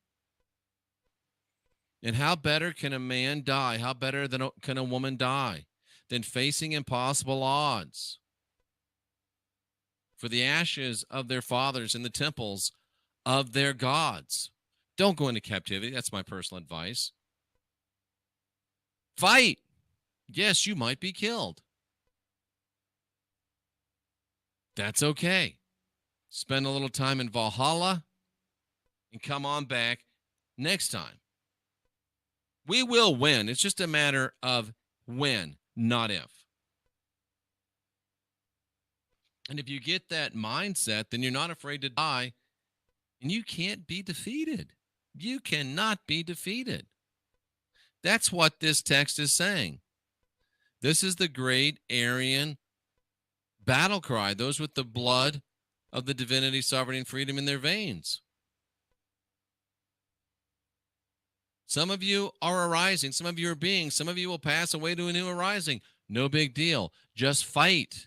And how better can a man die? How better can a woman die than facing impossible odds for the ashes of their fathers in the temples of their gods? Don't go into captivity. That's my personal advice. Fight. Yes, you might be killed. That's okay. Spend a little time in Valhalla and come on back next time. We will win. It's just a matter of when, not if. And if you get that mindset, then you're not afraid to die, and you can't be defeated. You cannot be defeated. That's what this text is saying. This is the great Aryan battle cry, those with the blood of the divinity, sovereignty, and freedom in their veins. Some of you are arising. Some of you are being. Some of you will pass away to a new arising. No big deal. Just fight.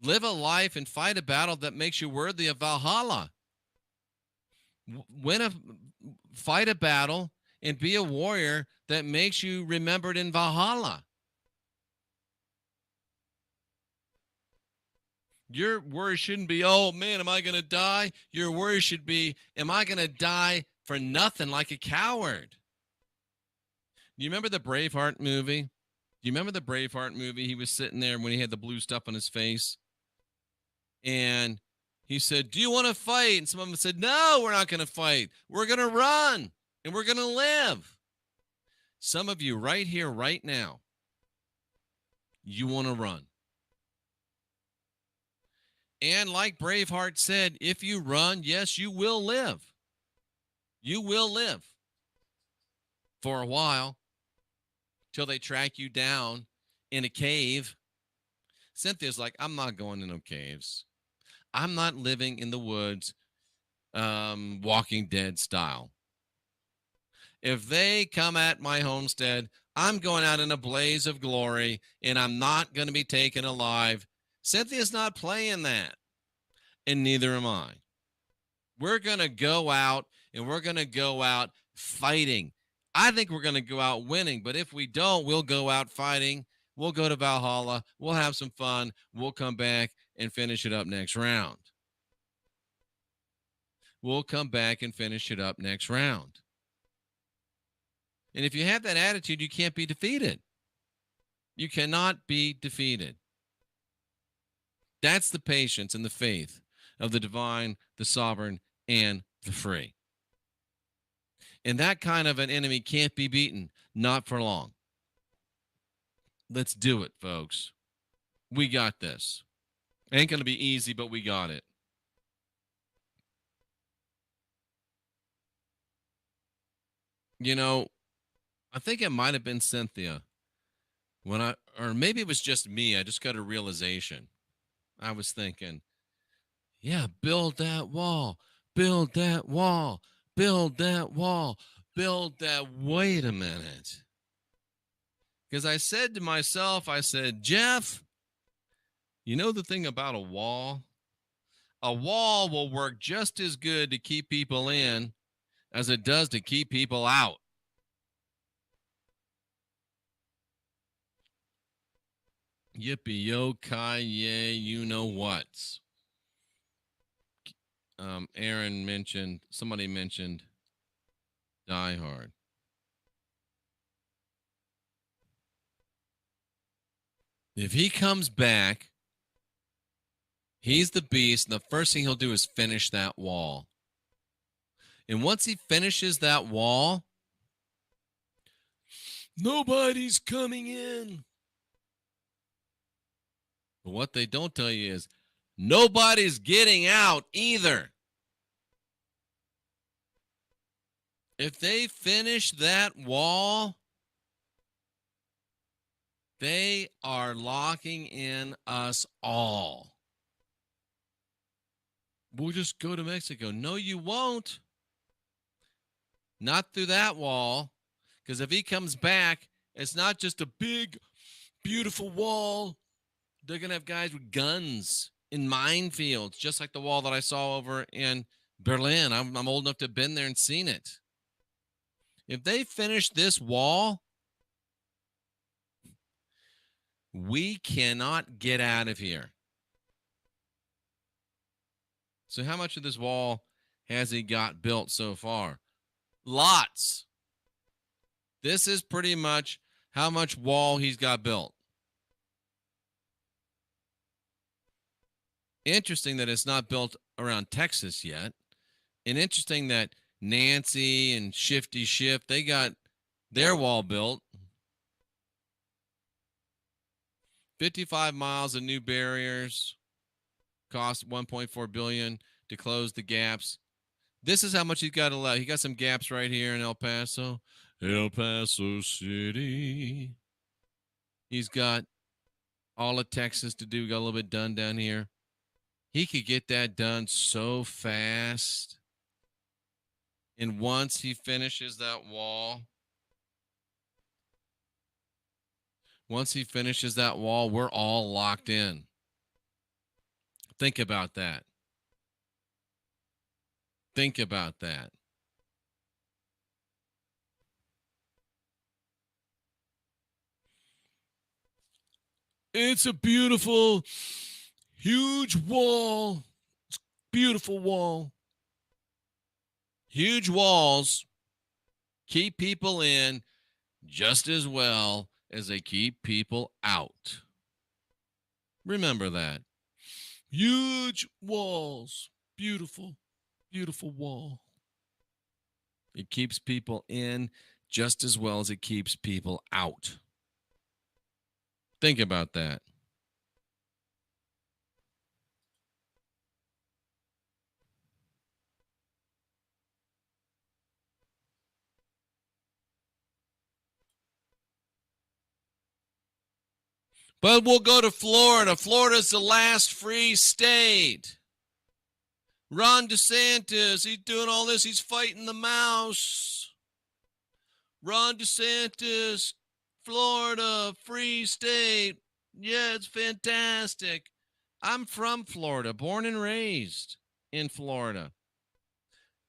Live a life and fight a battle that makes you worthy of Valhalla. Fight a battle and be a warrior that makes you remembered in Valhalla. Your worry shouldn't be, oh man, am I going to die? Your worry should be, am I going to die for nothing like a coward? You remember the Braveheart movie? Do you remember the Braveheart movie? He was sitting there when he had the blue stuff on his face. And he said, do you want to fight? And some of them said, no, we're not going to fight. We're going to run and we're going to live. Some of you right here, right now, you want to run. And like Braveheart said, if you run, yes, you will live. You will live for a while till they track you down in a cave. Cynthia's like, I'm not going to no caves. I'm not living in the woods, Walking Dead style. If they come at my homestead, I'm going out in a blaze of glory, and I'm not going to be taken alive. Cynthia's not playing that, and neither am I. We're going to go out, and we're going to go out fighting. I think we're going to go out winning, but if we don't, we'll go out fighting. We'll go to Valhalla. We'll have some fun. We'll come back and finish it up next round. We'll come back and finish it up next round. And if you have that attitude, you can't be defeated. You cannot be defeated. That's the patience and the faith of the divine, the sovereign, and the free. And that kind of an enemy can't be beaten, not for long. Let's do it, folks. We got this. Ain't going to be easy, but we got it. You know, I think it might have been Cynthia or maybe it was just me. I just got a realization. I was thinking, yeah, build that wall, build that wall, build that wall, build that. Wait a minute. Because I said to myself, I said, Jeff, you know the thing about a wall? A wall will work just as good to keep people in as it does to keep people out. Yippee-yo-ki-yay, you-know-whats. Somebody mentioned Die Hard. If he comes back, he's the beast, and the first thing he'll do is finish that wall. And once he finishes that wall, nobody's coming in. But what they don't tell you is nobody's getting out either. If they finish that wall, they are locking in us all. We'll just go to Mexico. No, you won't. Not through that wall. Because if he comes back, it's not just a big, beautiful wall. They're going to have guys with guns in minefields, just like the wall that I saw over in Berlin. I'm old enough to have been there and seen it. If they finish this wall, we cannot get out of here. So how much of this wall has he got built so far? Lots. This is pretty much how much wall he's got built. Interesting that it's not built around Texas yet. And interesting that Nancy and Shifty Shift, they got their wall built. 55 miles of new barriers, cost $1.4 billion to close the gaps. This is how much he's got to allow. He got some gaps right here in El Paso City. He's got all of Texas to do. Got a little bit done down here. He could get that done so fast. And once he finishes that wall, we're all locked in. Think about that. Think about that. It's a beautiful, huge wall. It's a beautiful wall. Huge walls keep people in just as well as they keep people out. Remember that. Huge walls. Beautiful, beautiful wall. It keeps people in just as well as it keeps people out. Think about that. But we'll go to Florida. Florida's the last free state. Ron DeSantis, he's doing all this. He's fighting the mouse. Ron DeSantis, Florida, free state. Yeah, it's fantastic. I'm from Florida, born and raised in Florida.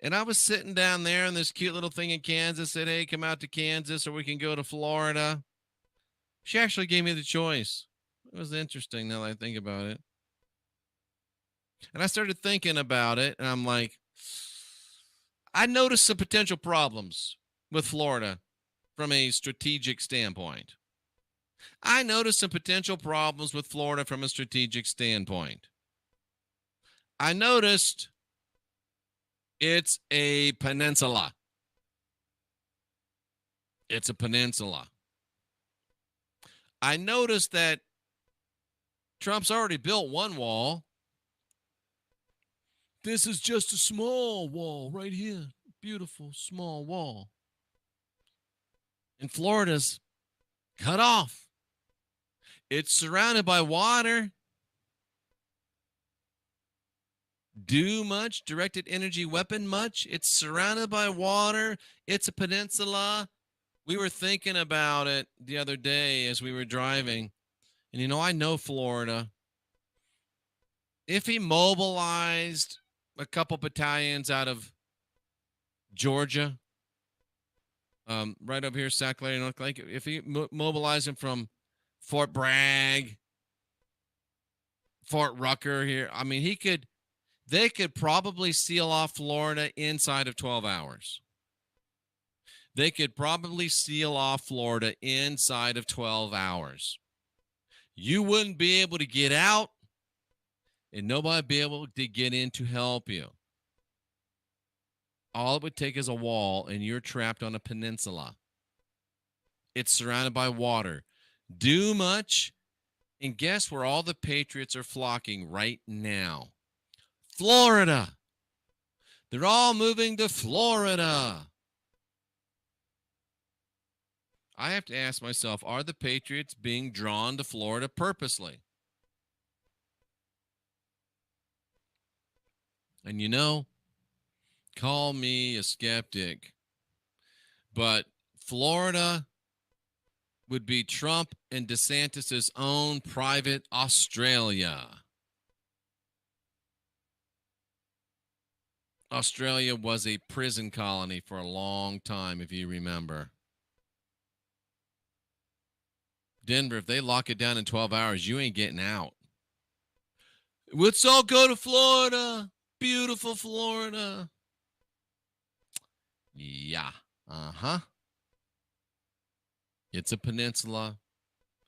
And I was sitting down there in this cute little thing in Kansas, said, hey, come out to Kansas or we can go to Florida. She actually gave me the choice. It was interesting now that I think about it. And I started thinking about it, and I'm like, I noticed some potential problems with Florida from a strategic standpoint. I noticed some potential problems with Florida from a strategic standpoint. I noticed it's a peninsula. It's a peninsula. I noticed that Trump's already built one wall. This is just a small wall right here. Beautiful small wall. And Florida's cut off. It's surrounded by water. Do much? Directed energy weapon much? It's surrounded by water. It's a peninsula. We were thinking about it the other day as we were driving. And, you know, I know Florida. If he mobilized a couple battalions out of Georgia, right up here, Sac Larry, North Lake, if he mobilized them from Fort Bragg, Fort Rucker here, I mean, they could probably seal off Florida inside of 12 hours. They could probably seal off Florida inside of 12 hours. You wouldn't be able to get out, and nobody would be able to get in to help you. All it would take is a wall, and you're trapped on a peninsula. It's surrounded by water. Do much, and guess where all the patriots are flocking right now? Florida. They're all moving to Florida. I have to ask myself, are the Patriots being drawn to Florida purposely? And you know, call me a skeptic, but Florida would be Trump and DeSantis' own private Australia. Australia was a prison colony for a long time, if you remember. Denver, if they lock it down in 12 hours, you ain't getting out. Let's all go to Florida. Beautiful Florida. Yeah. Uh-huh. It's a peninsula.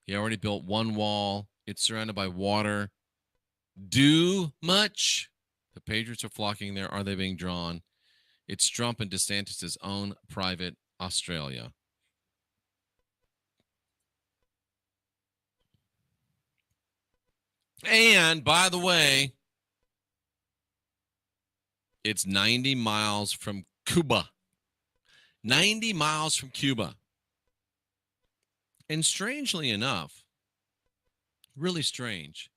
He already built one wall. It's surrounded by water. Do much. The Patriots are flocking there. Are they being drawn? It's Trump and DeSantis' own private Australia. And by the way, it's 90 miles from Cuba. 90 miles from Cuba. And strangely enough, really strange,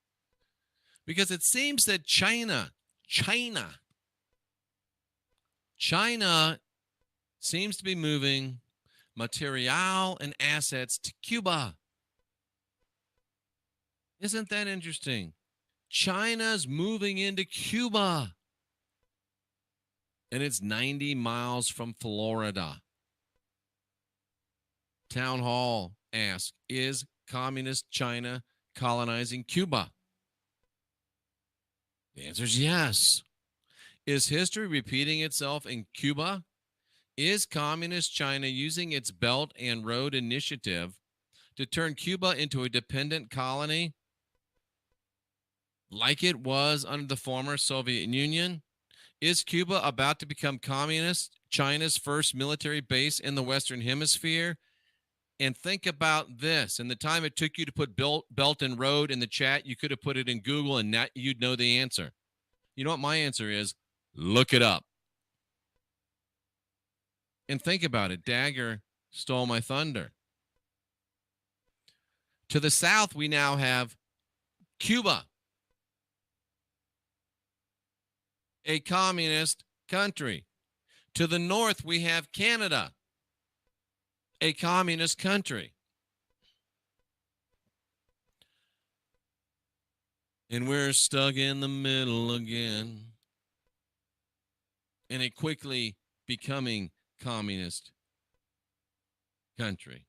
because it seems that China seems to be moving material and assets to Cuba. Isn't that interesting? China's moving into Cuba. And it's 90 miles from Florida. Town Hall asks, is communist China colonizing Cuba? The answer is yes. Is history repeating itself in Cuba? Is communist China using its Belt and Road Initiative to turn Cuba into a dependent colony like it was under the former Soviet Union? Is Cuba about to become communist, China's first military base in the Western Hemisphere? And think about this. In the time it took you to put Belt and Road in the chat, you could have put it in Google and you'd know the answer. You know what my answer is? Look it up. And think about it. Dagger stole my thunder. To the south, we now have Cuba, a communist country. To the north, we have Canada, a communist country. And we're stuck in the middle again in a quickly becoming communist country.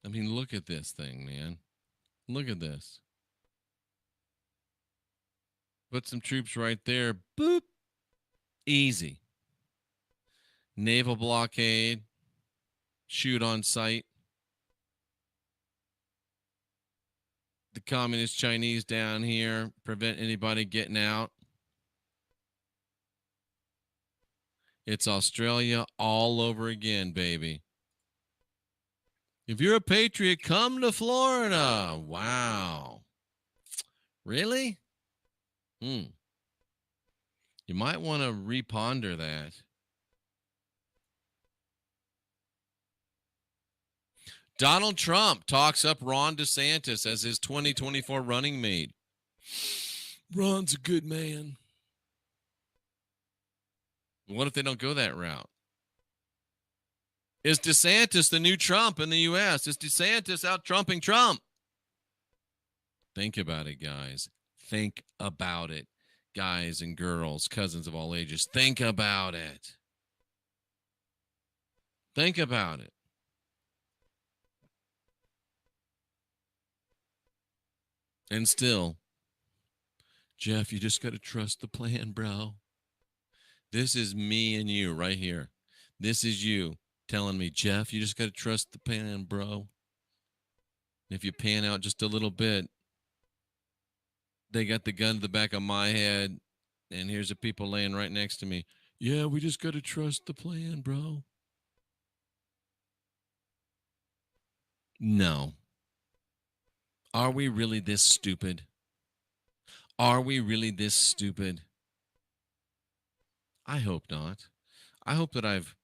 I mean, look at this thing, man. Look at this. Put some troops right there. Boop. Easy. Naval blockade. Shoot on sight. The communist Chinese down here. Prevent anybody getting out. It's Australia all over again, baby. If you're a patriot, come to Florida. Wow. Really? You might want to reponder that. Donald Trump talks up Ron DeSantis as his 2024 running mate. Ron's a good man. What if they don't go that route? Is DeSantis the new Trump in the U.S.? Is DeSantis out-Trumping Trump? Think about it, guys. Think about it, guys and girls, cousins of all ages. Think about it. Think about it. And still, Jeff, you just got to trust the plan, bro. This is me and you right here. This is you telling me, Jeff, you just got to trust the plan, bro. If you pan out just a little bit, they got the gun to the back of my head, and here's the people laying right next to me. Yeah, we just got to trust the plan, bro. No. Are we really this stupid? Are we really this stupid? I hope not. I hope that I've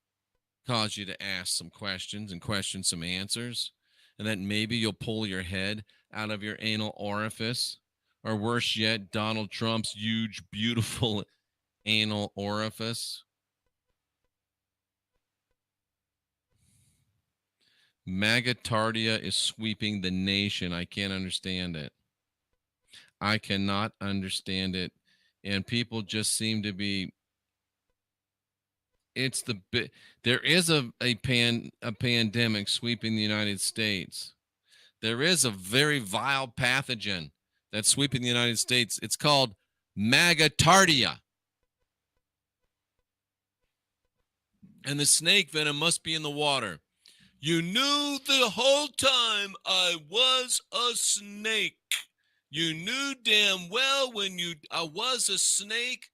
caused you to ask some questions and question some answers, and that maybe you'll pull your head out of your anal orifice, or worse yet, Donald Trump's huge, beautiful anal orifice. Magatardia is sweeping the nation. I can't understand it. I cannot understand it. And people just seem to be, there is a pandemic sweeping the United States. There is a very vile pathogen that's sweeping the United States. It's called Magatardia. And the snake venom must be in the water. You knew the whole time I was a snake. You knew damn well I was a snake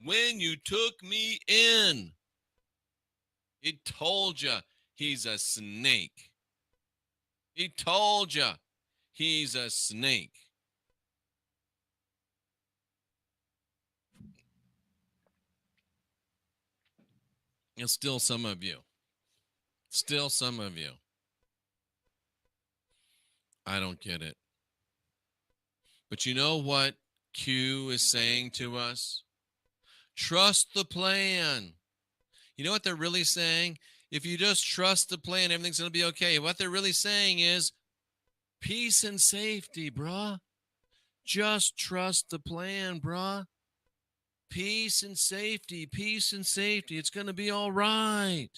when you took me in. He told you he's a snake. He told you he's a snake. And still some of you. I don't get it. But you know what Q is saying to us? Trust the plan. You know what they're really saying? If you just trust the plan, everything's going to be okay. What they're really saying is peace and safety, bruh. Just trust the plan, bruh. Peace and safety, peace and safety. It's going to be all right.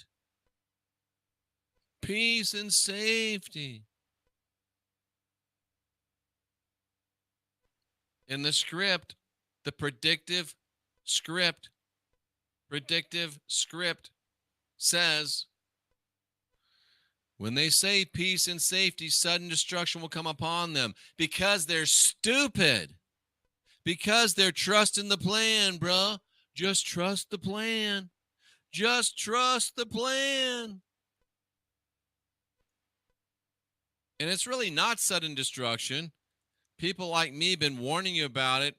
Peace and safety. In the script, the predictive script says, when they say peace and safety, sudden destruction will come upon them because they're stupid. Because they're trusting the plan, bro. Just trust the plan. Just trust the plan. And it's really not sudden destruction. People like me have been warning you about it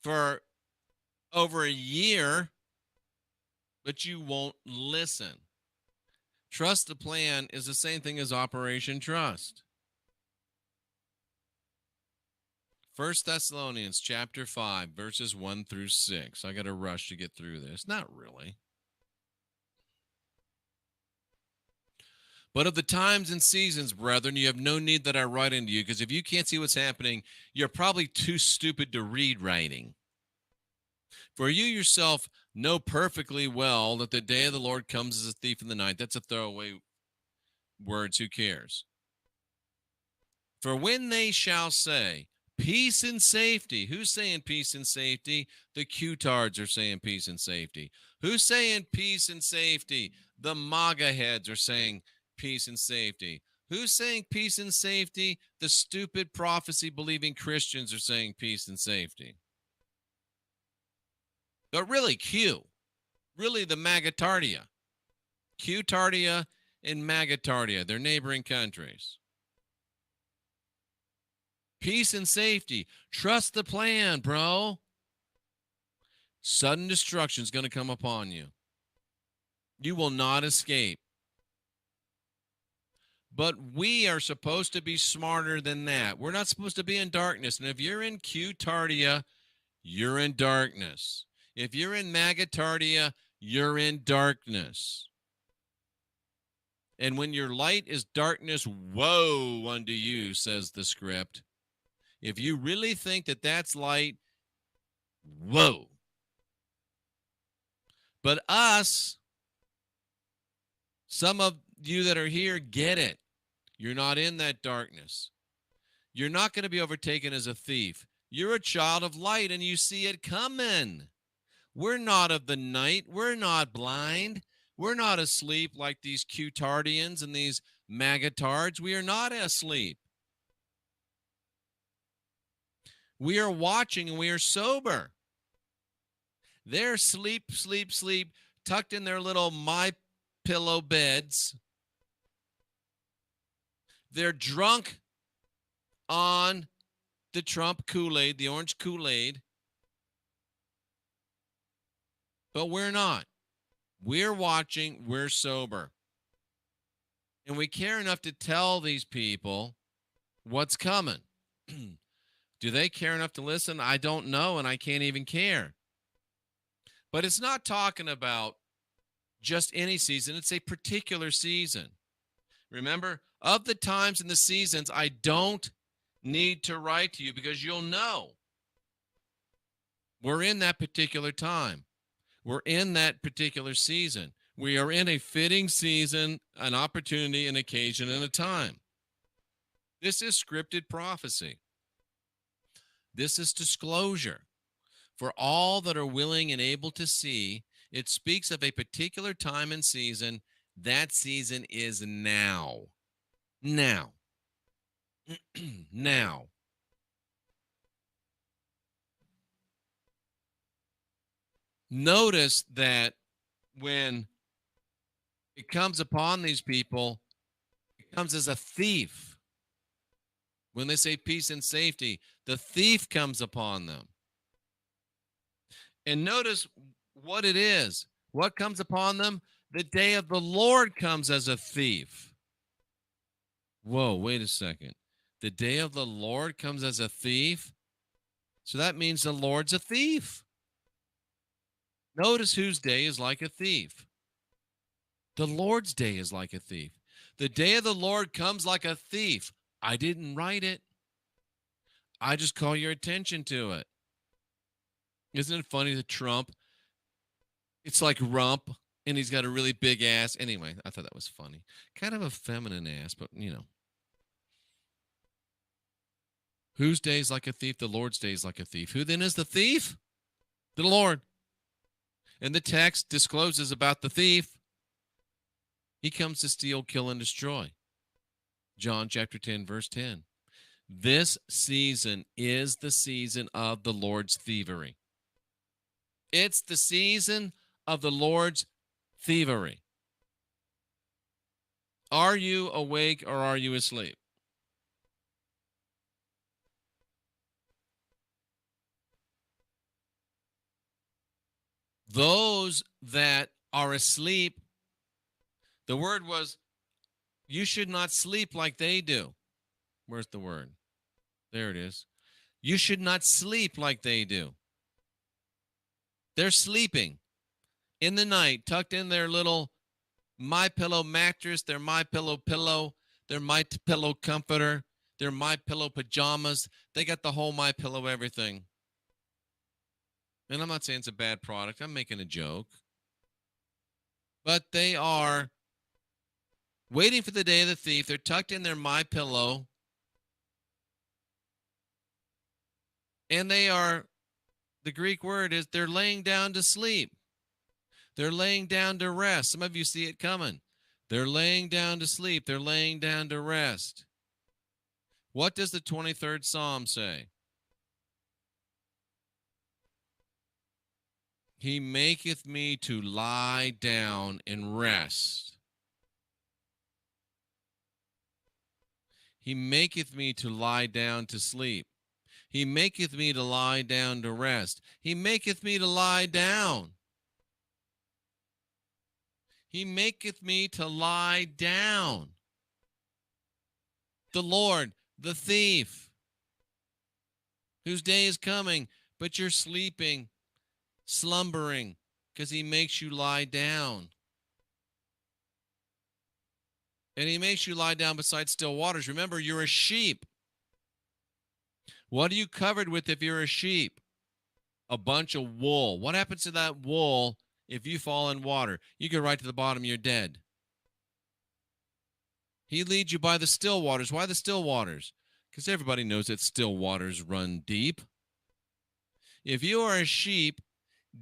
for over a year, but you won't listen. Trust the plan is the same thing as Operation Trust. 1 Thessalonians chapter 5, verses 1 through 6. I got to rush to get through this. Not really. But of the times and seasons, brethren, you have no need that I write unto you, because if you can't see what's happening, you're probably too stupid to read writing. For you yourself know perfectly well that the day of the Lord comes as a thief in the night. That's a throwaway words. Who cares? For when they shall say, peace and safety. Who's saying peace and safety? The Q-tards are saying peace and safety. Who's saying peace and safety? The MAGA heads are saying peace and safety. Who's saying peace and safety? The stupid prophecy-believing Christians are saying peace and safety. But really, Q. Really, the Magatardia. Q-tardia and Magatardia. They're neighboring countries. Peace and safety. Trust the plan, bro. Sudden destruction is going to come upon you. You will not escape. But we are supposed to be smarter than that. We're not supposed to be in darkness. And if you're in Q-tardia, you're in darkness. If you're in Magatardia, you're in darkness. And when your light is darkness, woe unto you, says the script. If you really think that that's light, whoa. But us, some of you that are here get it. You're not in that darkness. You're not going to be overtaken as a thief. You're a child of light and you see it coming. We're not of the night. We're not blind. We're not asleep like these Q-tardians and these Magatards. We are not asleep. We are watching and we are sober. They're sleep, tucked in their little My Pillow beds. They're drunk on the Trump Kool-Aid, the orange Kool-Aid. But we're not. We're watching. We're sober. And we care enough to tell these people what's coming. Do they care enough to listen? I don't know, and I can't even care. But it's not talking about just any season. It's a particular season. Remember, of the times and the seasons, I don't need to write to you because you'll know. We're in that particular time. We're in that particular season. We are in a fitting season, an opportunity, an occasion, and a time. This is scripted prophecy. This is disclosure for all that are willing and able to see It speaks of a particular time and season. That season is now. Now. Now. Notice that when it comes upon these people, it comes as a thief. When they say peace and safety, the thief comes upon them. And notice what it is. What comes upon them? The day of the Lord comes as a thief. Whoa, wait a second. The day of the Lord comes as a thief? So that means the Lord's a thief. Notice whose day is like a thief. The Lord's day is like a thief. The day of the Lord comes like a thief. I didn't write it. I just call your attention to it. Isn't it funny that Trump, it's like rump, and he's got a really big ass. Anyway, I thought that was funny. Kind of a feminine ass, but you know. Whose day is like a thief? The Lord's day is like a thief. Who then is the thief? The Lord. And the text discloses about the thief. He comes to steal, kill, and destroy. John chapter 10, verse 10. This season is the season of the Lord's thievery. It's the season of the Lord's thievery. Are you awake or are you asleep? Those that are asleep, the word was, you should not sleep like they do. Where's the word? There it is. You should not sleep like they do. They're sleeping in the night, tucked in their little My Pillow mattress, their My Pillow pillow, their My Pillow comforter, their My Pillow pajamas. They got the whole My Pillow everything. And I'm not saying it's a bad product. I'm making a joke. But they are waiting for the day of the thief. They're tucked in their My Pillow. And they are, the Greek word is, they're laying down to sleep. They're laying down to rest. Some of you see it coming. They're laying down to sleep. They're laying down to rest. What does the 23rd Psalm say? He maketh me to lie down and rest. He maketh me to lie down to sleep. He maketh me to lie down to rest. He maketh me to lie down. He maketh me to lie down. The Lord, the thief, whose day is coming, but you're sleeping, slumbering, because he makes you lie down. And he makes you lie down beside still waters. Remember, you're a sheep. What are you covered with if you're a sheep? A bunch of wool. What happens to that wool if you fall in water? You go right to the bottom, you're dead. He leads you by the still waters. Why the still waters? Because everybody knows that still waters run deep. If you are a sheep,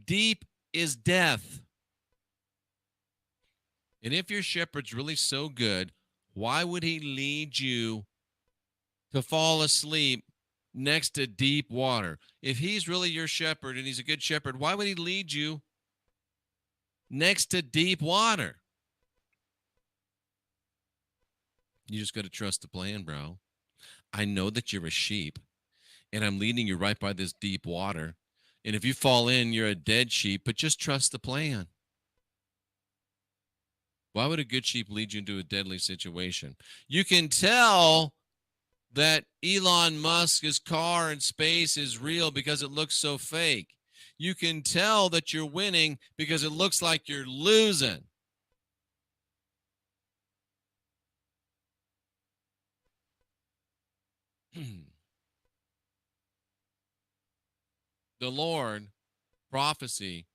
deep is death. And if your shepherd's really so good, why would he lead you to fall asleep next to deep water? If he's really your shepherd and he's a good shepherd, why would he lead you next to deep water? You just got to trust the plan, bro. I know that you're a sheep, and I'm leading you right by this deep water. And if you fall in, you're a dead sheep, but just trust the plan. Why would a good sheep lead you into a deadly situation? You can tell that Elon Musk's car in space is real because it looks so fake. You can tell that you're winning because it looks like you're losing. The Lord, prophecy,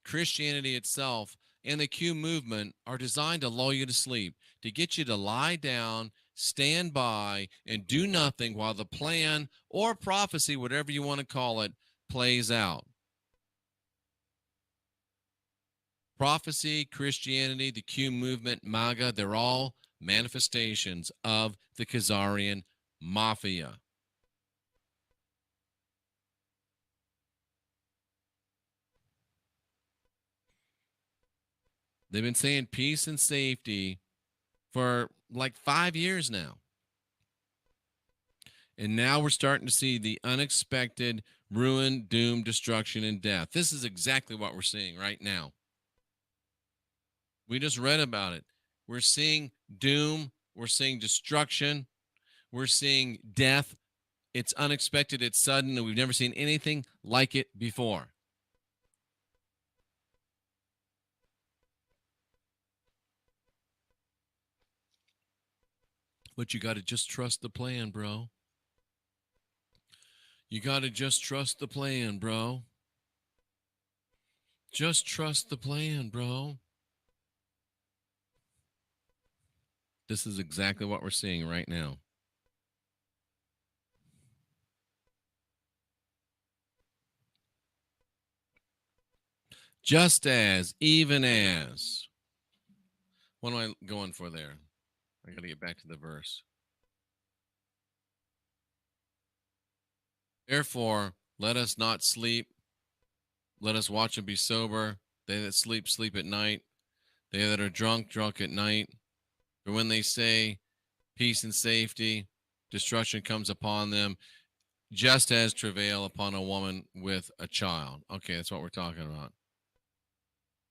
Christianity itself, and the Q movement are designed to lull you to sleep, to get you to lie down, stand by, and do nothing while the plan or prophecy, whatever you want to call it, plays out. Prophecy, Christianity, the Q movement, MAGA, they're all manifestations of the Khazarian mafia. They've been saying peace and safety for like 5 years now. And now we're starting to see the unexpected ruin, doom, destruction, and death. This is exactly what we're seeing right now. We just read about it. We're seeing doom. We're seeing destruction. We're seeing death. It's unexpected. It's sudden. And we've never seen anything like it before. But you got to just trust the plan, bro. You got to just trust the plan, bro. Just trust the plan, bro. This is exactly what we're seeing right now. Just as, even as. What am I going for there? I got to get back to the verse. Therefore, let us not sleep. Let us watch and be sober. They that sleep, sleep at night. They that are drunk, drunk at night. For when they say peace and safety, destruction comes upon them, just as travail upon a woman with a child. Okay, that's what we're talking about.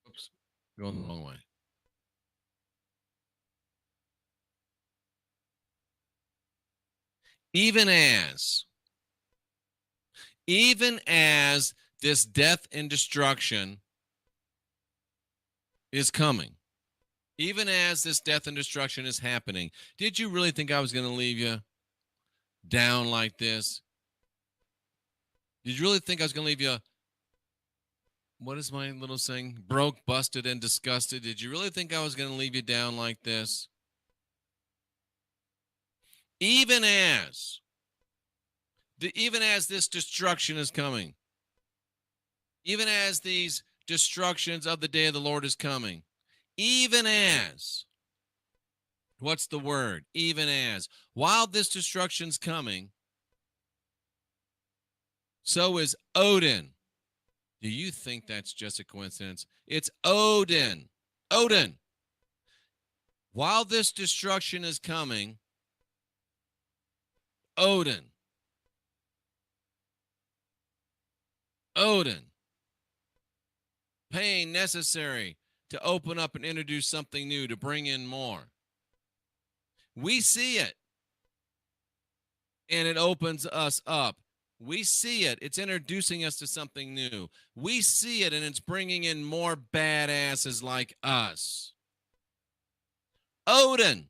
Oops, going the wrong way. Even as this death and destruction is coming, even as this death and destruction is happening, did you really think I was going to leave you down like this? Did you really think I was going to leave you, what is my little saying? Broke, busted, and disgusted. Did you really think I was going to leave you down like this? Even as this destruction is coming, even as these destructions of the day of the Lord is coming, even as, what's the word? Even as, while this destruction's coming, so is Odin. Do you think that's just a coincidence? It's Odin. Odin. While this destruction is coming, Odin. Pain necessary to open up and introduce something new, to bring in more. We see it, and it opens us up. We see it. It's introducing us to something new. We see it, and it's bringing in more badasses like us. Odin.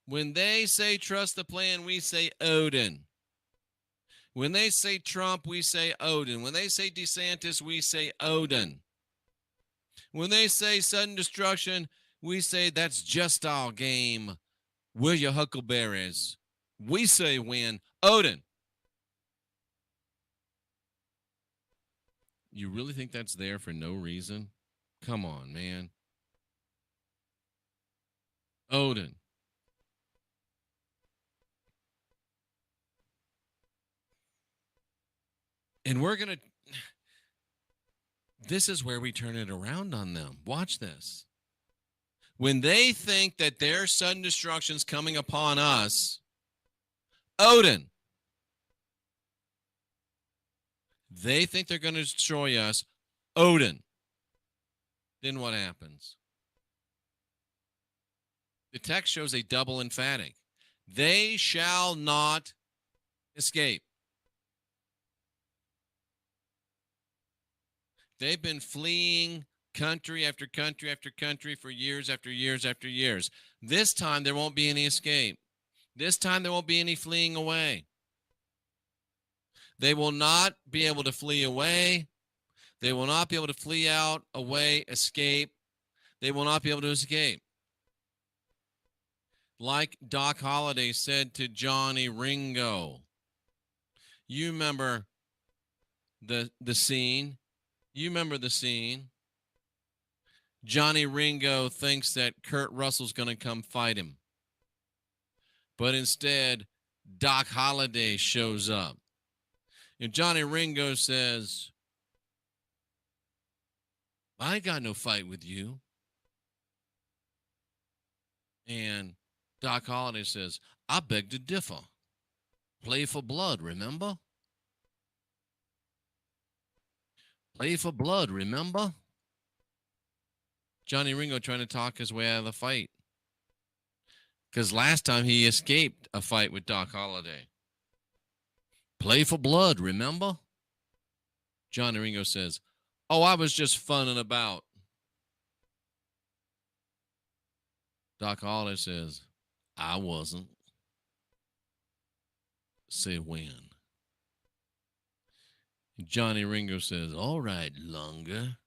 When they say trust the plan, we say Odin. When they say Trump, we say Odin. When they say DeSantis, we say Odin. When they say sudden destruction, we say that's just our game. We're your huckleberries. We say win. Odin. You really think that's there for no reason? Come on, man. Odin. And we're going to, this is where we turn it around on them. Watch this. When they think that their sudden destruction is coming upon us, Odin. They think they're going to destroy us, Odin. Then what happens? The text shows a double emphatic. They shall not escape. They've been fleeing country after country after country for years after years after years. This time there won't be any escape. This time there won't be any fleeing away. They will not be able to flee away. They will not be able to flee out, away, escape. They will not be able to escape. Like Doc Holliday said to Johnny Ringo. You remember the scene. You remember the scene. Johnny Ringo thinks that Kurt Russell's going to come fight him. But instead, Doc Holliday shows up. And Johnny Ringo says, I ain't got no fight with you. And Doc Holliday says, I beg to differ. Play for blood, remember? Play for blood, remember? Johnny Ringo trying to talk his way out of the fight. Because last time he escaped a fight with Doc Holliday. Play for blood, remember? Johnny Ringo says, oh, I was just funning about. Doc Holliday says, I wasn't. Say when. Johnny Ringo says, all right, Lunga.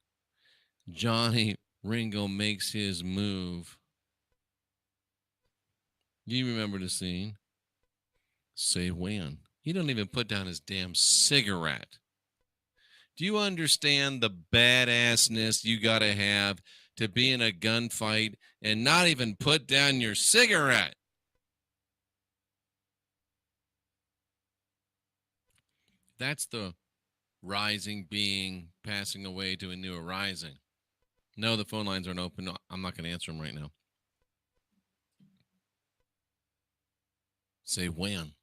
Johnny Ringo makes his move. You remember the scene? Say when. He don't even put down his damn cigarette. Do you understand the badassness you got to have to be in a gunfight and not even put down your cigarette? That's the rising being passing away to a new arising. No, the phone lines aren't open. No, I'm not going to answer them right now. Say when.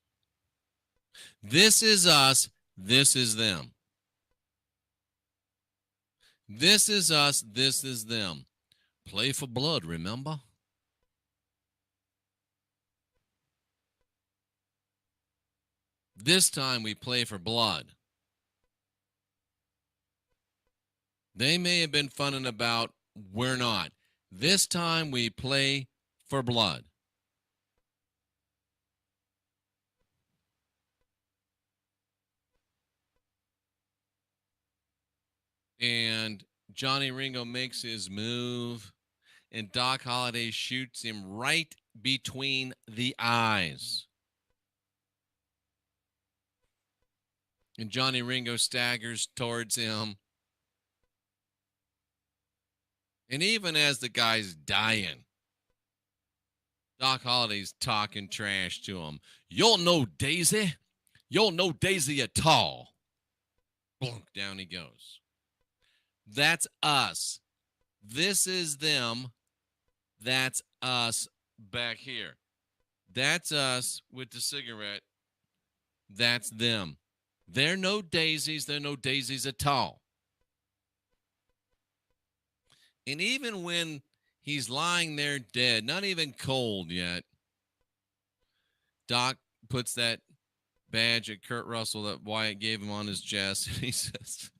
This is us. This is them. This is us. This is them. Play for blood, remember? This time we play for blood. They may have been funning about, we're not. This time we play for blood. And Johnny Ringo makes his move, and Doc Holliday shoots him right between the eyes. And Johnny Ringo staggers towards him. And even as the guy's dying, Doc Holliday's talking trash to him. You'll know Daisy. You'll know Daisy at all. Boom, down he goes. That's us. This is them. That's us back here. That's us with the cigarette. That's them. They're no daisies. They're no daisies at all. And even when he's lying there dead, not even cold yet, Doc puts that badge at Kurt Russell that Wyatt gave him on his chest. And he says,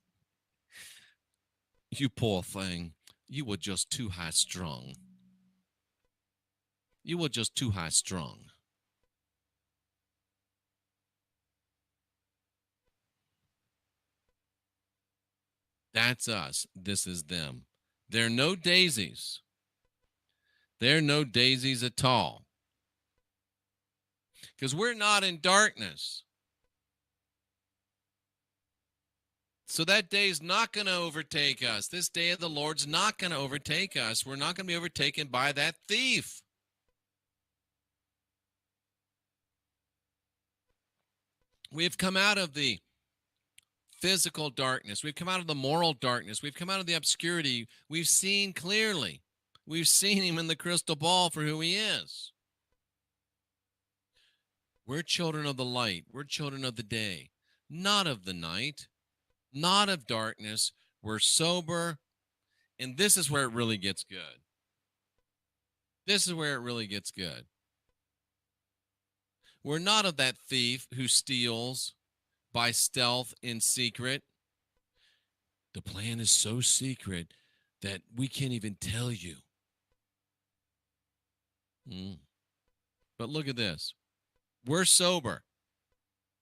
you poor thing, you were just too high strung. You were just too high strung. That's us. This is them. They're no daisies. They're no daisies at all. Because we're not in darkness. So that day is not going to overtake us. This day of the Lord's not going to overtake us. We're not going to be overtaken by that thief. We've come out of the physical darkness. We've come out of the moral darkness. We've come out of the obscurity. We've seen clearly. We've seen him in the crystal ball for who he is. We're children of the light. We're children of the day, not of the night, not of darkness. We're sober. And this is where it really gets good. This is where it really gets good. We're not of that thief who steals by stealth in secret. The plan is so secret that we can't even tell you. But look at this. We're sober.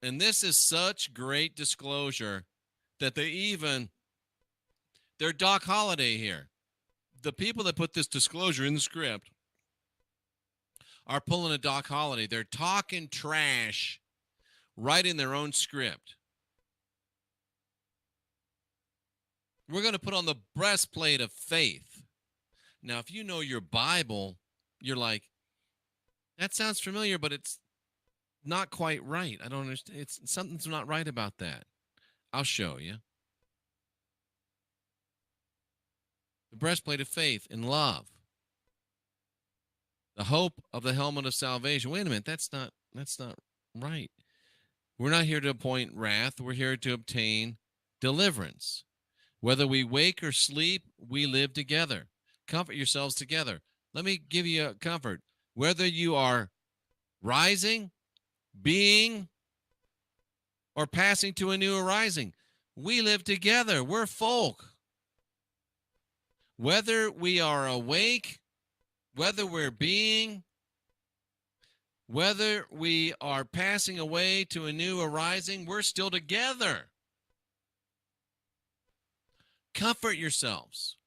And this is such great disclosure that they're Doc Holliday here. The people that put this disclosure in the script are pulling a Doc Holliday. They're talking trash right in their own script. We're going to put on the breastplate of faith. Now, if you know your Bible, you're like, that sounds familiar, but it's not quite right. I don't understand. Something's not right about that. I'll show you. The breastplate of faith and love. The hope of the helmet of salvation. Wait a minute, that's not right. We're not here to appoint wrath. We're here to obtain deliverance. Whether we wake or sleep, we live together. Comfort yourselves together. Let me give you a comfort. Whether you are rising, being, or passing to a new arising, we live together. We're folk. Whether we are awake, whether we're being, whether we are passing away to a new arising, we're still together. Comfort yourselves.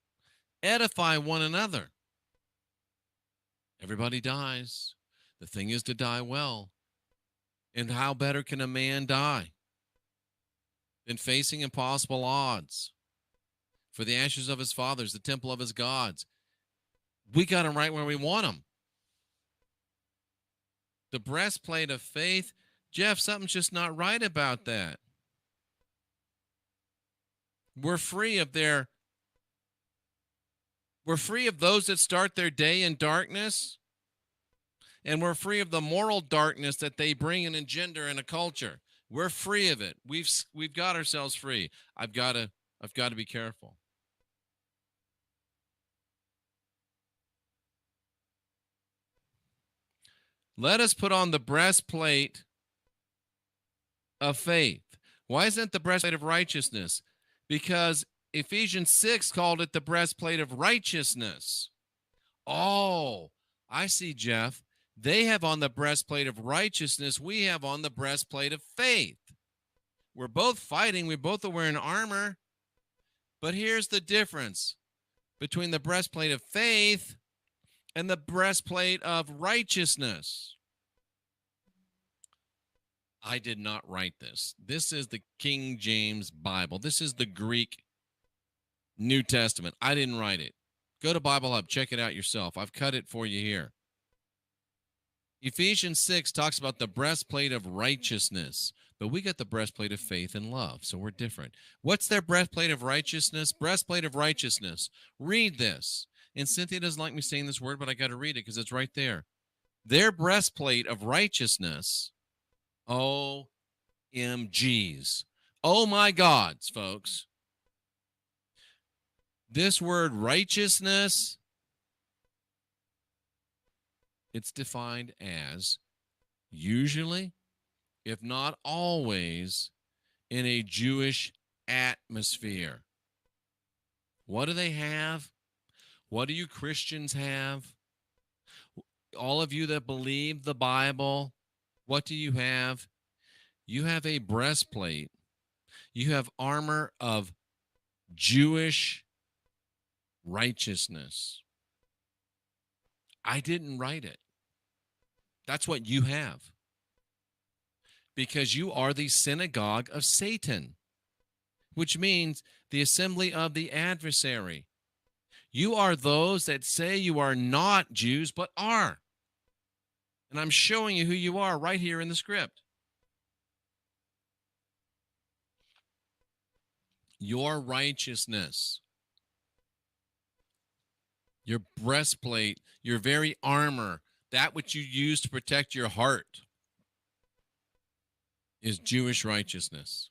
Edify one another. Everybody dies. The thing is to die well. And how better can a man die than facing impossible odds? For the ashes of his fathers, the temple of his gods. We got them right where we want them. The breastplate of faith. Jeff, something's just not right about that. We're free of those that start their day in darkness, and we're free of the moral darkness that they bring and engender in a culture. We're free of it. We've got ourselves free. I've got to be careful. Let us put on the breastplate of faith. Why isn't it the breastplate of righteousness? Because Ephesians 6 called it the breastplate of righteousness. Oh, I see, Jeff. They have on the breastplate of righteousness. We have on the breastplate of faith. We're both fighting. We both are wearing armor. But here's the difference between the breastplate of faith and the breastplate of righteousness. I did not write this. This is the King James Bible. This is the Greek New Testament. I didn't write it. Go to Bible Hub. Check it out yourself. I've cut it for you here. Ephesians 6 talks about the breastplate of righteousness, but we got the breastplate of faith and love, so we're different. What's their breastplate of righteousness? Breastplate of righteousness. Read this. And Cynthia doesn't like me saying this word, but I got to read it because it's right there. Their breastplate of righteousness, OMGs. Oh my gods, folks. This word righteousness, it's defined as usually, if not always, in a Jewish atmosphere. What do they have? What do you Christians have? All of you that believe the Bible, what do you have? You have a breastplate. You have armor of Jewish righteousness. I didn't write it. That's what you have. Because you are the synagogue of Satan, which means the assembly of the adversary. You are those that say you are not Jews, but are. And I'm showing you who you are right here in the script. Your righteousness, your breastplate, your very armor, that which you use to protect your heart, is Jewish righteousness.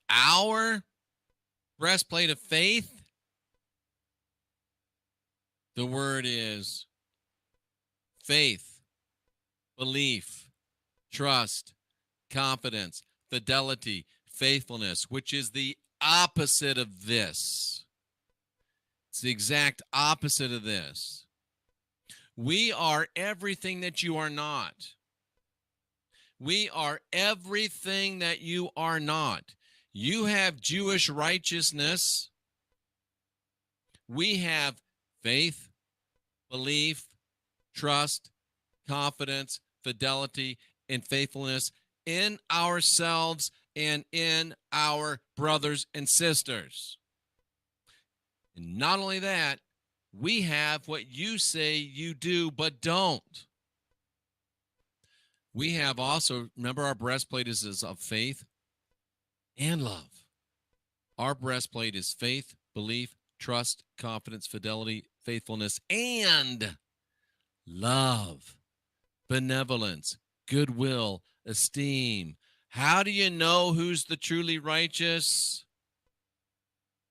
Our breastplate of faith, the word is faith, belief, trust, confidence, fidelity, faithfulness, which is the opposite of this. It's the exact opposite of this. We are everything that you are not. We are everything that you are not. You have Jewish righteousness. We have faith, belief, trust, confidence, fidelity, and faithfulness in ourselves and in our brothers and sisters. And not only that, we have what you say you do but don't. We have also, remember, our breastplate is of faith and love. Our breastplate is faith, belief, trust, confidence, fidelity, faithfulness, and love, benevolence, goodwill, esteem. How do you know who's the truly righteous?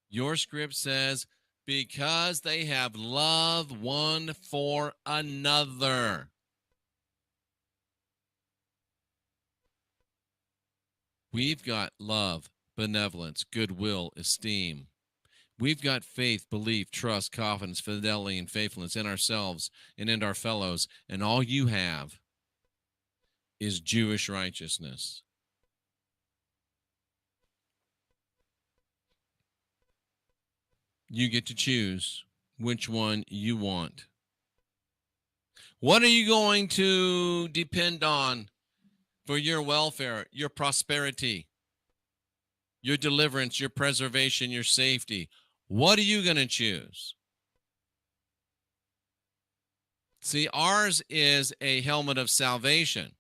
Your script says, because they have love one for another. We've got love, benevolence, goodwill, esteem. We've got faith, belief, trust, confidence, fidelity, and faithfulness in ourselves and in our fellows. And all you have is Jewish righteousness. You get to choose which one you want. What are you going to depend on for your welfare, your prosperity, your deliverance, your preservation, your safety? What are you going to choose? See, ours is a helmet of salvation.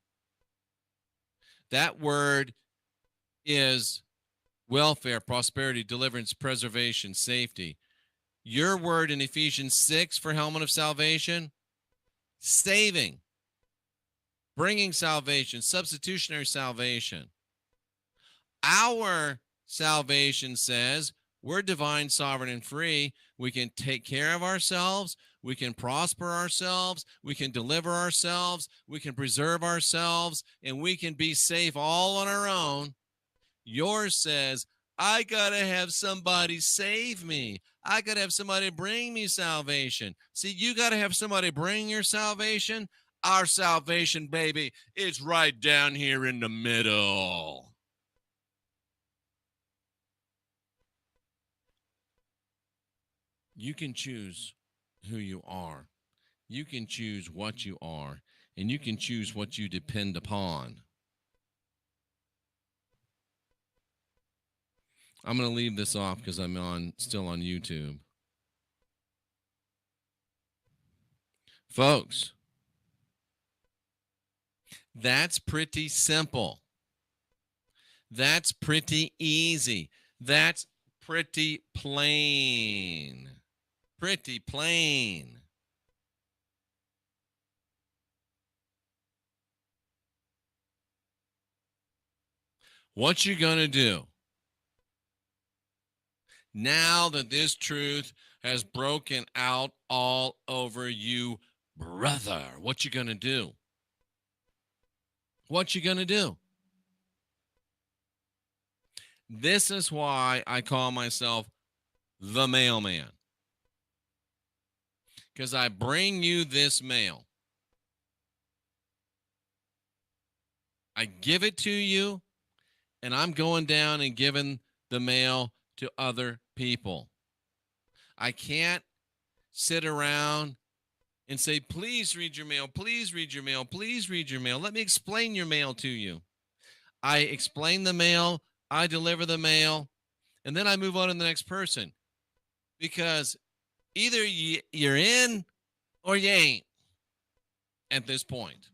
That word is welfare, prosperity, deliverance, preservation, safety. Your word in Ephesians 6 for helmet of salvation, saving, bringing salvation, substitutionary salvation. Our salvation says we're divine, sovereign, and free. We can take care of ourselves. We can prosper ourselves. We can deliver ourselves. We can preserve ourselves. And we can be safe all on our own. Yours says, I got to have somebody save me. I got to have somebody bring me salvation. See, you got to have somebody bring your salvation. Our salvation, baby, is right down here in the middle. You can choose who you are. You can choose what you are, and you can choose what you depend upon. I'm going to leave this off because I'm still on YouTube. Folks, that's pretty simple. That's pretty easy. That's pretty plain. Pretty plain. What you going to do now that this truth has broken out all over you, brother? What you going to do? What you going to do? This is why I call myself the mailman. Because I bring you this mail. I give it to you, and I'm going down and giving the mail to other people. I can't sit around and say, please read your mail, please read your mail, please read your mail. Let me explain your mail to you. I explain the mail, I deliver the mail, and then I move on to the next person. Because either you're in or you ain't at this point.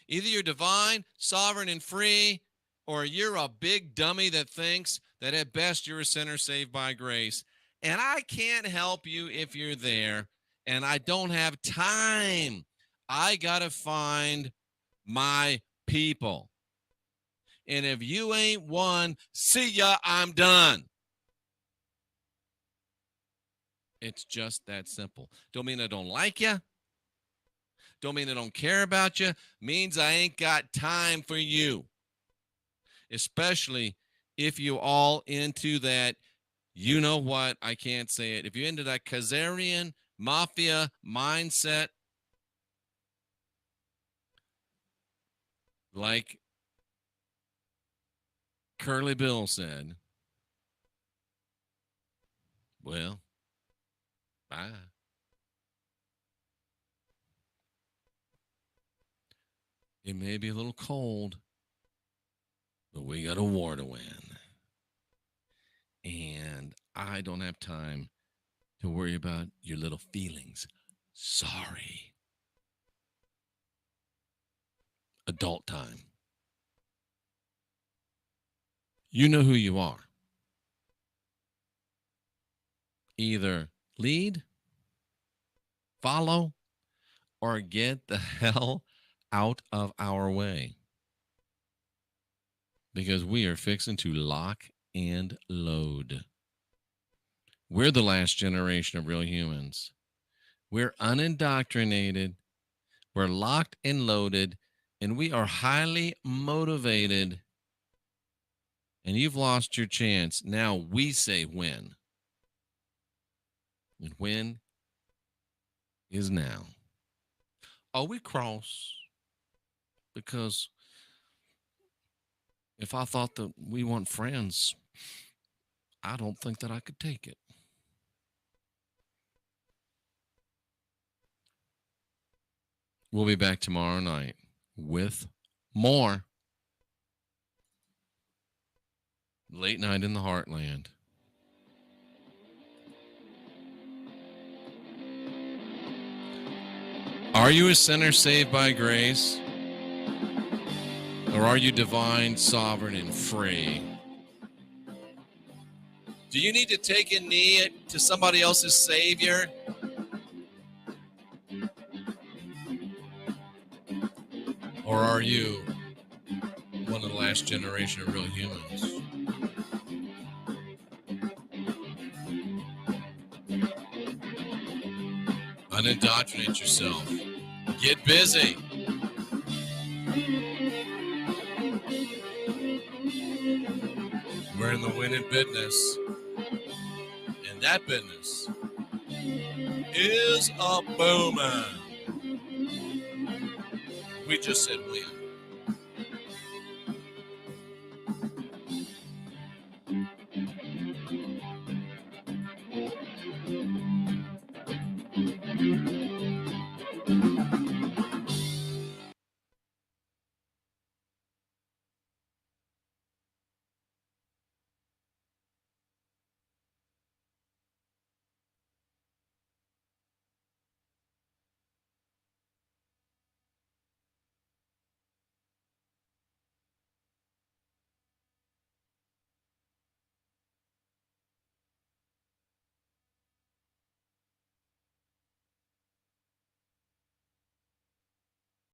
Either you're divine, sovereign, and free, or you're a big dummy that thinks that at best you're a sinner saved by grace. And I can't help you if you're there, and I don't have time. I got to find my people. And if you ain't one, see ya, I'm done. It's just that simple. Don't mean I don't like you. Don't mean I don't care about you. Means I ain't got time for you. Especially if you all into that, you know what, I can't say it. If you're into that Khazarian mafia mindset, like Curly Bill said, well, bye. It may be a little cold, but we got a war to win. And I don't have time to worry about your little feelings. Sorry. Adult time. You know who you are. Either lead, follow, or get the hell out of our way. Because we are fixing to lock and load. We're the last generation of real humans. We're unindoctrinated. We're locked and loaded. And we are highly motivated. And you've lost your chance. Now we say when. And when is now. Are we cross? Because if I thought that we weren't friends, I don't think that I could take it. We'll be back tomorrow night with more Late Night in the Heartland. Are you a sinner saved by grace? Or are you divine, sovereign, and free? Do you need to take a knee to somebody else's Savior? Or are you one of the last generation of real humans? Unindoctrinate yourself. Get busy. We're in the winning business. And that business is a booming. We just said win.